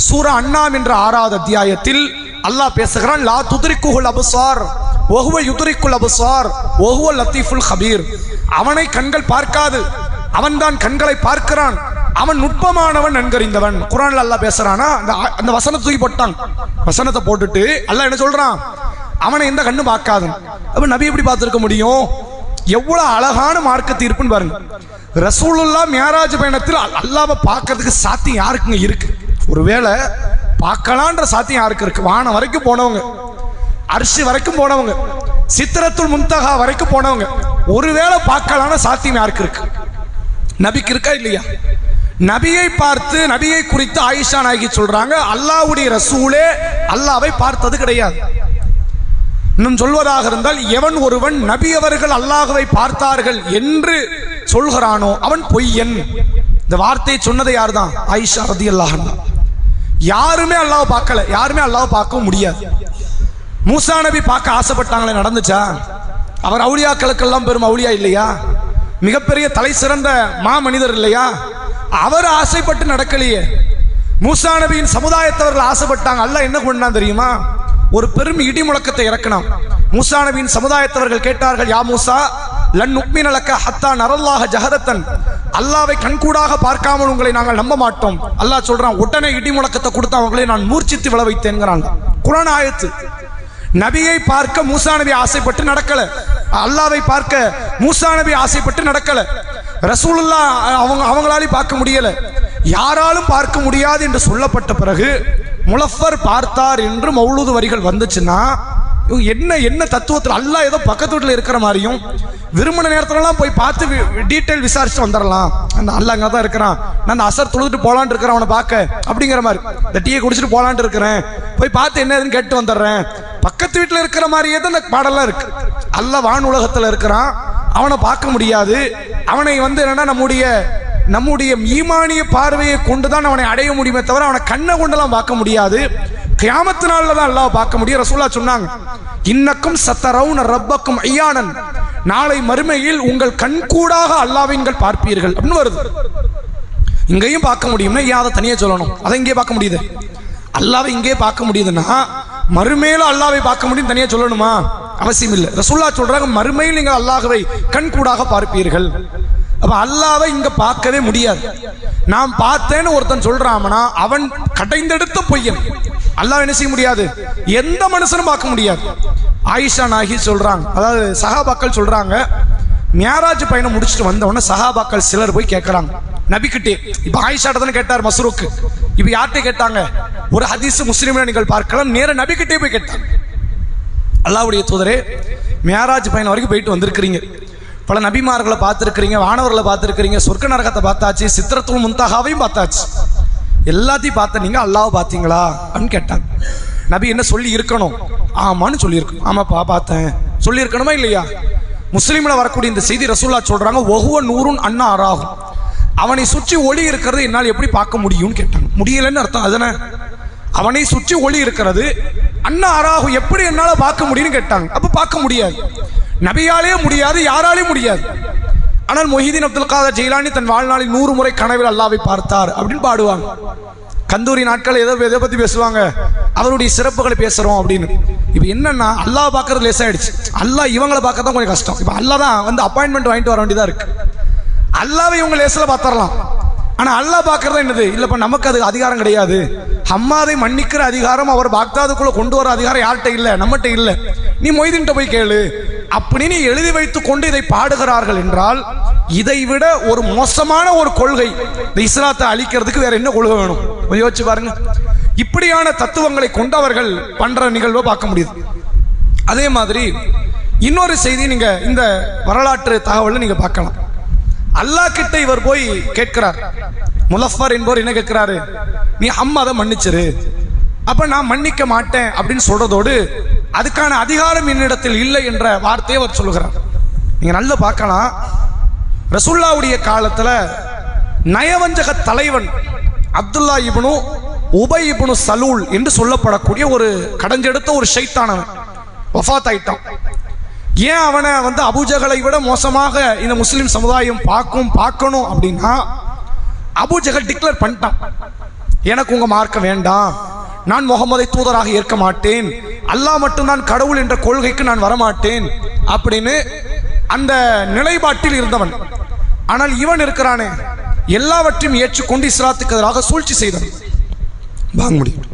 சூரா அன்னாம் என்ற 6வது அத்தியாயத்தில் அல்லாஹ் பேசுகிறான், லா துத்ரிக்குல் அப்சார் வஹுவ யுத்ரிக்குல் அப்சார் வஹுவ லத்தீஃபுல் கபீர். அவனை கண்கள் பார்க்காது, அவன் தான் கண்களை பார்க்கிறான், அவன் நுட்பமானவன், நன்கறிந்தவன். குர்ஆன்ல அல்லாஹ் பேசுறானா? அந்த வசனத்தை தூக்கி போட்டான். வசனத்தை போட்டுட்டு அல்லாஹ் என்ன சொல்றான்? அவனை எந்த கண்ணு பார்க்காது. அப்ப நபி எப்படி பார்த்திருக்க முடியும்? எவ்வளவு அழகான மார்க்க தீர்ப்புன்னு பாருங்க. ரசூலுல்லாஹ் மியாராஜ் பயணத்தில் அல்லாஹ்வை பார்க்கிறதுக்கு சாத்தியம் யாருக்குங்க இருக்கு? ஒருவேளை பார்க்கலான்ற சாத்தியம் யாருக்கு இருக்கு? வானம் வரைக்கும் போனவங்க, அர்ஷ் வரைக்கும் போனவங்க, சித்ரத்துல் முன்தஹா வரைக்கும் போனவங்க, ஒருவேளை பார்க்கலான சாத்தியம் யாருக்கு இருக்கு? நபிக்கு இருக்கா இல்லையா? நபியை பார்த்து, நபியை குறித்து ஆயிஷா நாயகி சொல்றாங்க, அல்லாஹ்வுடைய ரசூலே அல்லாஹ்வை பார்த்தது கிடையாது. இன்னும் சொல்வதாக இருந்தால், எவன் ஒருவன் நபி அவர்கள் அல்லாஹ்வை பார்த்தார்கள் என்று சொல்கிறானோ அவன் பொய்யன். இந்த வார்த்தையை சொன்னது யார் தான்? ஆயிஷா ரலியல்லாஹு அன்ஹா. யாருமே அல்லாஹ்வை பார்க்கல, யாருமே அல்லாஹ்வை பார்க்கவும் முடியாது. மூசா நபி பார்க்க ஆசைப்பட்டாங்களே, நடந்துச்சா? அவர் அவுலியாக்களுக்கெல்லாம் பெரும் அவுலியா இல்லையா? மிகப்பெரிய தலை சிறந்த மா மனிதர் இல்லையா? அவர் ஆசைப்பட்டு நடக்கலையே. மூசா நபியின் சமுதாயத்தவர்கள் ஆசைப்பட்டாங்க. அல்லாஹ் என்ன பண்ணான் தெரியுமா? ஒரு பெரும் இடி முழக்கத்தை இறக்கினான். மூசா நபியின் சமுதாயத்தவர்கள் கேட்டார்கள், யா மூசா லன் நுக்மின லக ஹத்தா நரல்லாஹ ஜஹரத்தன், அல்லாஹ்வை கண்கூடாக பார்க்காமல் உங்களை நாங்கள் நம்ப மாட்டோம். அல்லாஹ் சொல்றான், உடனே இடி முழக்கத்தை கொடுத்து அவங்களை நான் மூர்ச்சித்து விழ வைத்தேன்கிறான். குர்ஆன் ஆயத்து. நபியை பார்க்க மூசா நபி ஆசைப்பட்டு நடக்கல, அல்லாஹ்வை பார்க்க மூசா நபி ஆசைப்பட்டு நடக்கல, ரசூலுல்லாஹ் அவங்களால பார்க்க முடியல, யாராலும் பார்க்க முடியாது என்று சொல்லப்பட்ட பிறகு முலஃபர் பார்த்தார் என்று மௌலூது வரிகள் வந்துச்சுன்னா என்ன என்ன தத்துவத்தில்? அல்லாஹ் ஏதோ பக்கத்து வீட்டில் இருக்கிற மாதிரியும் விரும்பின நேரத்துலலாம் போய் பார்த்து டீட்டெயில் விசாரிச்சுட்டு வந்துடலாம். அந்த அல்லாஹ் அங்கே தான் இருக்கிறான், நான் அந்த அசர் தொழுதுட்டு போலான்ட்டு இருக்கிறேன் அவனை பார்க்க அப்படிங்கிற மாதிரி, இந்த டீயை குடிச்சிட்டு போலான்ட்டு இருக்கிறேன், போய் பார்த்து என்ன ஏதுன்னு கேட்டு வந்துடுறேன். பக்கத்து வீட்டில் இருக்கிற மாதிரியே தான் இந்த பாடெல்லாம் இருக்கு. அல்லாஹ் வான் உலகத்தில் இருக்கிறான், அவனை பார்க்க முடியாது. அவனை வந்து என்னன்னா நம்முடைய ஈமானிய பார்வையை கொண்டுதான் அவனை அடைய முடியுமே தவிர அவனை கண்ணை கொண்டெல்லாம் பார்க்க முடியாது. கியாமத்து நாள்ல தான் அல்லாஹ் பார்க்க முடியும். ரசூலுல்லாஹ் சொன்னாங்க, இன்னக்கும் சத்தரவுன ரப்பக்கும் ஐயானன், நாளை மறுமையில் உங்கள் கண்கூடாக அல்லாஹ்வை நீங்கள் பார்ப்பீர்கள் அப்படின்னு வருது. இங்கேயும் பார்க்க முடியும்னா ஏன் அதை தனியாக சொல்லணும்? அதை இங்கே பார்க்க முடியுது. அல்லாஹ்வை இங்கே பார்க்க முடியுதுன்னா மறுமையில அல்லாஹ்வை பார்க்க முடியும் தனியாக சொல்லணுமா? அவசியம் இல்லை. ரசூலுல்லாஹ் சொல்றாங்க, மறுமையில் நீங்கள் அல்லாஹ்வை கண்கூடாக பார்ப்பீர்கள். அப்ப அல்லாஹ்வை இங்க பார்க்கவே முடியாது. நான் பார்த்தேன்னு ஒருத்தன் சொல்றான்னா அவன் கடைந்தெடுத்த பொய்யன். அல்லாஹ் என்ன செய்ய முடியாது? எந்த மனுஷனும் பார்க்க முடியாது. ஆயிஷா நாயகி சொல்றாங்க, அதாவது சஹாபாக்கள் சொல்றாங்க, மியாராஜ் பயணம் முடிச்சுட்டு வந்த உடனே சஹாபாக்கள் சிலர் போய் கேட்கறாங்க, நபிக்கிட்டே. இப்ப ஆயிஷாட்ட தானே கேட்டார் மஸ்ரூக், இப்ப யார்கிட்ட கேட்டாங்க? ஒரு ஹதீஸ் முஸ்லிம்ல நீங்கள் பார்க்கலாம், நேர நபிக்கிட்டே போய் கேட்டாங்க. அல்லாஹ்வுடைய தூதரே, மேராஜ் பயணம் வரைக்கும் போயிட்டு வந்திருக்கிறீங்க, பல நபிமார்களை பார்த்துருக்கிறீங்க, வானவர்களை பார்த்துருக்கிறீங்க, சொர்க்க நரகத்தை பார்த்தாச்சு, சித்ரத்துல் முன்தஹாவையும் பார்த்தாச்சு, எல்லாத்தையும் பார்த்த நீங்க அல்லாஹ் பார்த்தீங்களா அப்படின்னு கேட்டாங்க. நபி என்ன சொல்லி இருக்கணும்? ஆமான்னு சொல்லியிருக்கணும். ஆமாப்பா பார்த்தேன் சொல்லி இருக்கணுமா இல்லையா? முஸ்லீம்ல வரக்கூடிய இந்த செய்தி ரசூலுல்லாஹ் சொல்றாங்க, ஒஹுவ நூறுன் அன்னா அராகும், அவனை சுற்றி ஒளி இருக்கிறது என்னால் எப்படி பார்க்க முடியும்னு கேட்டாங்க. முடியலன்னு அர்த்தம் அதுதானே, அவனை சுற்றி ஒளி இருக்கிறது, அண்ணா அராகு எப்படி என்னால பார்க்க முடியும்னு கேட்டாங்க. அப்ப பார்க்க முடியாது, நபியாலே முடியாது, யாராலே முடியாது. ஆனால் மொஹிதீன் அப்துல் காதர் ஜெயிலானி தன் வாழ்நாளில் 100 முறை கனவில் அல்லாஹ்வை பார்த்தார் அப்படின்னு பாடுவாங்க. கந்தூரி நாட்கள் எதை பத்தி பேசுவாங்க? அவருடைய சிறப்புகளை பேசுறோம் அப்படின்னு. இப்ப என்னன்னா, அல்லாஹ் பார்க்கறது லேசாயிடுச்சு, அல்லாஹ் இவங்களை பார்க்க தான் கொஞ்சம் கஷ்டம். இப்ப அல்லாஹ் தான் வந்து அப்பாயின்மெண்ட் வாங்கிட்டு வர வேண்டியதா இருக்கு. அல்லாஹ்வை இவங்க லேசில் பார்த்தரலாம், ஆனா அல்லாஹ் பார்க்கறது என்னது? இல்லப்பா நமக்கு அது அதிகாரம் கிடையாது. ஹம்மாதை மன்னிக்கிற அதிகாரம், அவர் பாக்தாதுக்குள்ள கொண்டு வர அதிகாரம் யார்கிட்ட இல்ல, நம்மகிட்ட இல்ல, நீ மொய்தீன்ட்ட போய் கேளு அப்படின்னு எழுதி வைத்துக் கொண்டு இதை பாடுகிறார்கள் என்றால், இதை விட ஒரு மோசமான ஒரு கொள்கை இந்த இஸ்லாத்தை அழிக்கிறதுக்கு வேற என்ன கொள்கை வேணும்? யோசிச்சு பாருங்க. இப்படியான தத்துவங்களை கொண்டவர்கள் பண்ற நிகழ்வை பார்க்க முடியுது. அதே மாதிரி இன்னொரு செய்தி நீங்க இந்த வரலாற்று தகவல் நீங்க பார்க்கலாம். அல்லாஹ் கிட்ட இவர் போய் கேட்கிறார், முலஃபர் என்பவர் என்ன கேட்கிறாரு? நீ ஹம்மாதை மன்னிச்சிரு. அப்ப நான் மன்னிக்க மாட்டேன் அப்படின்னு சொல்றதோடு, அதுக்கான அதிகாரம் என்னிடத்தில் இல்லை என்ற வார்த்தையை அவர் சொல்லுகிறார். நீங்க நல்லா பார்க்கலாம், ரசூலுல்லாஹ்வுடைய காலத்துல நயவஞ்சக தலைவன் அப்துல்லா இப்னு உபை இப்னு சலூல் என்று சொல்லப்படக்கூடிய ஒரு கடஞ்செடுத்த ஒரு ஷைத்தானவன் வஃபாத் ஆயிட்டான். ஏன் அவனை வந்து அபூஜஹலை விட மோசமாக இந்த முஸ்லிம் சமுதாயம் பார்க்கணும் அப்படின்னா, அபூஜஹல் டிக்ளேர் பண்ணிட்டான், எனக்கு உங்க மார்க்கம் வேண்டாம், நான் முகமதை தூதராக ஏற்க மாட்டேன், அல்லாஹ் மட்டும்தான் கடவுள் என்ற கொள்கைக்கு நான் வரமாட்டேன் அப்படின்னு அந்த நிலைப்பாட்டில் இருந்தவன். ஆனால் இவன் இருக்கிறானே, எல்லாவற்றையும் ஏற்றுக்கொண்டு இஸ்லாத்துக்கு எதிராக சூழ்ச்சி செய்தான். வாங்க முடியும்.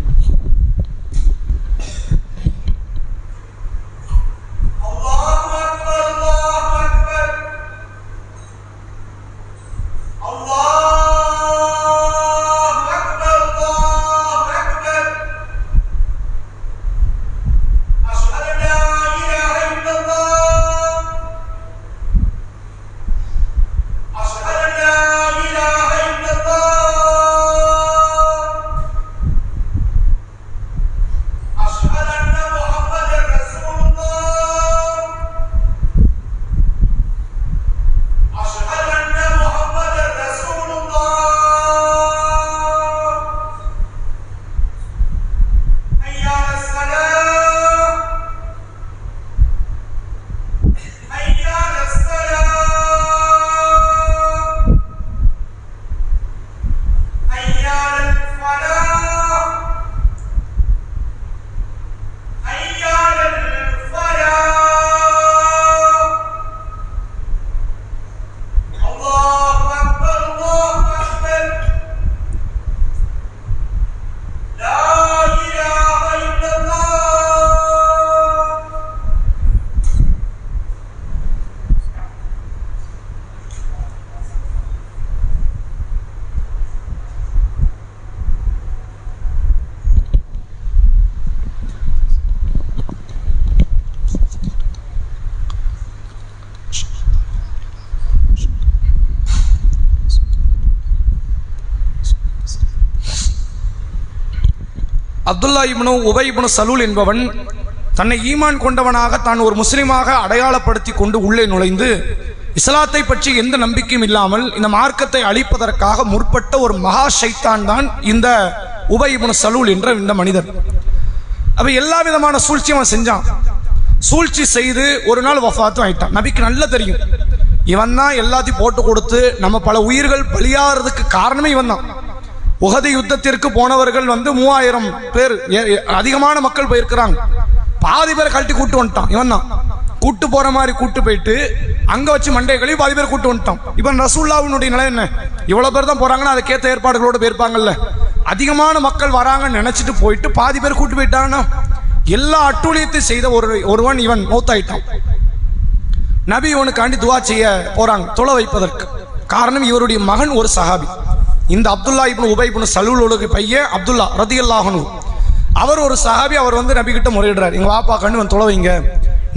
அப்துல்லா இப்னு உபை இப்னு சலூல் என்பவன் தன்னை ஈமான் கொண்டவனாக தான் ஒரு முஸ்லிமாக அடையாளப்படுத்தி கொண்டு உள்ளே நுழைந்து இஸ்லாத்தை பற்றி எந்த நம்பிக்கையும் இல்லாமல் இந்த மார்க்கத்தை அழிப்பதற்காக முற்பட்ட ஒரு மகா ஷைத்தான் தான் இந்த உபை இப்னு சலூல் என்ற இந்த மனிதர். அப்ப எல்லா விதமான சூழ்ச்சியும் அவன் செஞ்சான். சூழ்ச்சி செய்து ஒரு நாள் வஃபாத்தும் ஆயிட்டான். நபிக்கு நல்லா தெரியும், இவன் தான் எல்லாத்தையும் போட்டு கொடுத்து நம்ம பல உயிர்கள் பலியாகிறதுக்கு காரணமே இவன் தான். உஹது யுத்தத்திற்கு போனவர்கள் 3000 பேர், அதிகமான மக்கள் போயிருக்கிறாங்க. பாதி பேரை கழட்டி கூட்டு வந்துட்டான் இவன் தான். கூட்டு போற மாதிரி கூட்டு போயிட்டு அங்க வச்சு மண்டை கழுவி பாதி பேர் கூட்டு வந்துட்டான். இவன் ரசூலுல்லாஹ்வுடைய நிலை என்ன? இவ்வளவு பேர் தான் போறாங்கன்னா அதுக்கேற்ற ஏற்பாடுகளோடு போயிருப்பாங்கல்ல. அதிகமான மக்கள் வராங்கன்னு நினைச்சிட்டு போயிட்டு பாதி பேர் கூட்டு போயிட்டாங்கன்னா எல்லா அட்டூழியத்தை செய்த ஒருவன் இவன் மௌத்தாயிட்டான். நபி இவனுக்காண்டி துவா செய்ய போறாங்க, தொலை வைப்பதற்கு. காரணம் இவருடைய மகன் ஒரு சஹாபி. இந்த அப்துல்லா இப்னு உபை இப்னு சலூலுடைய பையன் அப்துல்லா ரதியல்லாஹு அன்ஹு, அவர் ஒரு சஹாபி. அவர் வந்து நபி கிட்ட முறையிடுறார், எங்க வாப்பா கண்ணு வந்து தொலை வைங்க,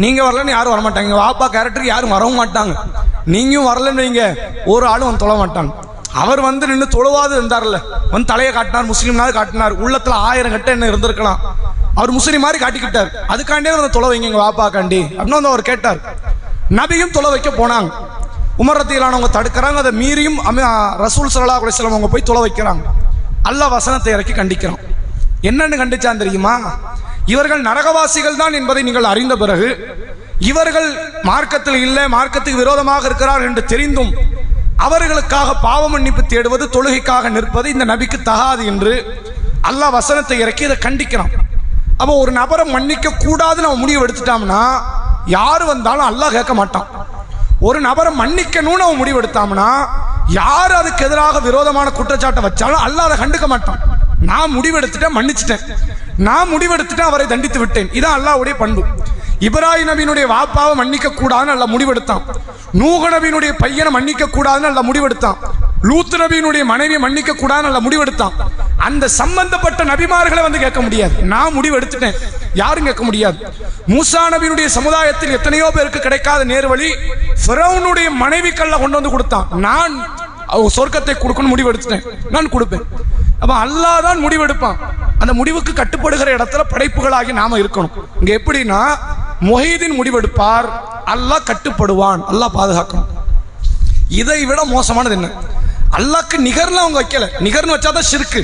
நீங்க வரலன்னு யாரும் வரமாட்டாங்க, எங்க வாப்பா கேரக்டருக்கு யாரும் வரவும் மாட்டாங்க, நீங்களும் வரலன்னு வைங்க ஒரு ஆளும் வந்து தொலை மாட்டாங்க. அவர் வந்து நின்று தொழுவாது இருந்தார்ல, வந்து தலையை காட்டினார், முஸ்லீம்னாவது காட்டினார், உள்ளத்துல 1000 கட்ட என்ன இருந்திருக்கலாம், அவர் முஸ்லீம் மாதிரி காட்டிக்கிட்டார். அதுக்காண்டே வந்து தொலை வைங்க எங்க வாப்பா காண்டி அப்படின்னு வந்து அவர் கேட்டார். நபியும் தொலை வைக்க போனாங்க. உமர் ரதியல்லாஹு தடுக்கிறாங்க. அதை மீறியும் ரசூல் ஸல்லல்லாஹு அலைஹி வஸல்லம் அவங்க போய் தொலை வைக்கிறாங்க. அல்லாஹ் வசனத்தை இறக்கி கண்டிக்கிறான். என்னன்னு கண்டிச்சான் தெரியுமா? இவர்கள் நரகவாசிகள் தான் என்பதை நீங்கள் அறிந்த பிறகு, இவர்கள் மார்க்கத்தில் இல்லை, மார்க்கத்துக்கு விரோதமாக இருக்கிறார் என்று தெரிந்தும் அவர்களுக்காக பாவ மன்னிப்பு தேடுவது, தொழுகைக்காக நிற்பது இந்த நபிக்கு தகாது என்று அல்லாஹ் வசனத்தை இறக்கி இதை கண்டிக்கிறான். அப்போ ஒரு நபரை மன்னிக்க கூடாதுன்னு அவன் முடிவு எடுத்துட்டான்னா யாரு வந்தாலும் அல்லாஹ் கேட்க மாட்டான். ஒரு நபரை மன்னிக்கணும்னு அவன் முடிவு எடுத்தான்னா யார் அதுக்கு எதிராக விரோதமான குற்றச்சாட்டை வச்சாலும் அல்லாஹ் அதை கண்டுக்க மாட்டான். நான் முடிவெடுத்துட்டேன், மன்னிச்சிட்டேன், நான் முடிவெடுத்துட்டேன், அவரை தண்டித்து விட்டேன். இதான் அல்லாஹ்வுடைய பண்பு. இப்ராஹிம் நபியினுடைய வாப்பாவை மன்னிக்க கூடாதுன்னு அல்லாஹ் முடிவெடுத்தான். நூஹ் நபியினுடைய பையனை மன்னிக்க கூடாதுன்னு அல்லாஹ் முடிவெடுத்தான். லூத் நபியினுடைய மனைவியை மன்னிக்க கூடாதுன்னு அல்லாஹ் முடிவெடுத்தான். அந்த சம்பந்தப்பட்ட நபிமார்களை வந்து கேட்க முடியாது. நான் முடிவு எடுத்துட்டேன், யாரும் கேட்க முடியாது. மூசா நபியினுடைய சமுதாயத்தில் எத்தனையோ பேருக்கு கிடைக்காத நேர்வழி ஃபிரௌனுடைய மனைவிக்கல்ல கொண்டு வந்து கொடுத்தான். நான் சொர்க்கத்தை கொடுக்கணும் முடிவு எடுத்துட்டேன், நான் கொடுப்பேன். அப்ப அல்லாஹ் தான் முடிவெடுப்பான். அந்த முடிவுக்கு கட்டுப்படுகிற இடத்துல படைப்புகளாகி நாம இருக்கணும். இங்க எப்படின்னா முஹீதீன் முடிவெடுப்பார், அல்லாஹ் கட்டுப்படுவான், அல்லாஹ் பாதுகாக்கணும். இதை விட மோசமானது என்ன? அல்லாஹ்க்கு நிகர்லாம் அவங்க வைக்கல. நிகர்னு வச்சாதான் ஷிர்க்கு.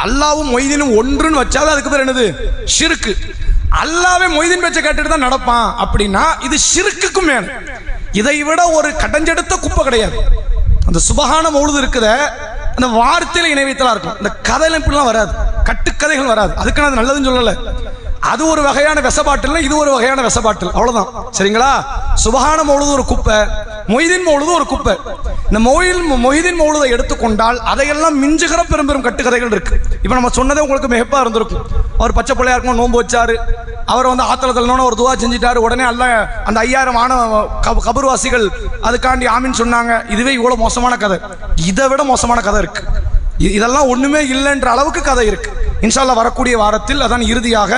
அல்லாவும் மொய்தீனும் ஒன்றுன்னு வச்சாதான் அதுக்கு பேர் என்னது? ஷிர்க்கு. அல்லாவே மொய்தீன் பேச்சை கேட்டுட்டு தான் நடப்பான் அப்படின்னா இது ஷிர்க்குக்கும் மேல. இதை விட ஒரு கடஞ்செடுத்த குப்பை கிடையாது. அந்த சுபஹான மௌலுது இருக்குத, அந்த வார்த்தையில இணைவைத்தலா இருக்கும். இந்த கதையில இப்படிலாம் வராது, கட்டுக்கதைகள் வராது. அதுக்கு நான் நல்லதுன்னு சொல்லல. அது ஒரு வகையான விஷபாட்டில், இது ஒரு வகையான விஷபாட்டில், அவ்வளவுதான். சரிங்களா? சுபஹான மௌலுது ஒரு குப்பை, மொய்தீன் மௌலுது ஒரு குப்பை. இந்த மொய்தீன் மௌலுதை எடுத்துக்கொண்டால் அதையெல்லாம் மிஞ்சுகிற பெரும் பெரும் கட்டுக்கதைகள் இருக்கு. இப்ப நம்ம சொன்னதே உங்களுக்கு மிகப்பா இருந்திருக்கும். அவர் பச்சை பிள்ளையா இருக்கும், நோன்பு வச்சாரு, அவர் வந்து ஆத்தல தள்ளனோட ஒரு துவா செஞ்சிட்டாரு, உடனே அல்லாஹ் அந்த 5000 கபர்வாசிகள் அதுக்காண்டி ஆமீன் சொன்னாங்க. இதுவே இவ்வளவு மோசமான கதை. இதை விட மோசமான கதை இருக்கு. இதெல்லாம் ஒண்ணுமே இல்லைன்ற அளவுக்கு கதை இருக்கு. இன்ஷா அல்லாஹ் வரக்கூடிய வாரத்தில் அதான் இறுதியாக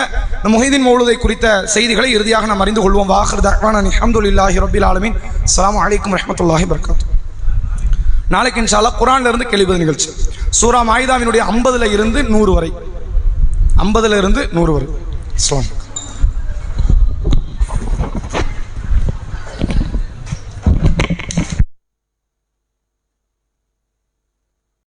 முஹீதீன் மௌலுதை குறித்த செய்திகளை இறுதியாக நாம் அறிந்து கொள்வோம். வாஹிர் தஅவானா அல்ஹம்துலில்லாஹி ரப்பில் ஆலமீன். அஸ்ஸலாமு அலைக்கும் வரஹ்மத்துல்லாஹி வபரகாத்துஹு. நாளைக்கு இன்ஷா அல்லாஹ் குர்ஆன்ல இருந்து கேள்வி நிகழ்ச்சி. சூரா மாயிதாவினுடைய 50ல இருந்து 100 வரை. 50ல இருந்து 100 வரை. அஸ்ஸலாம்.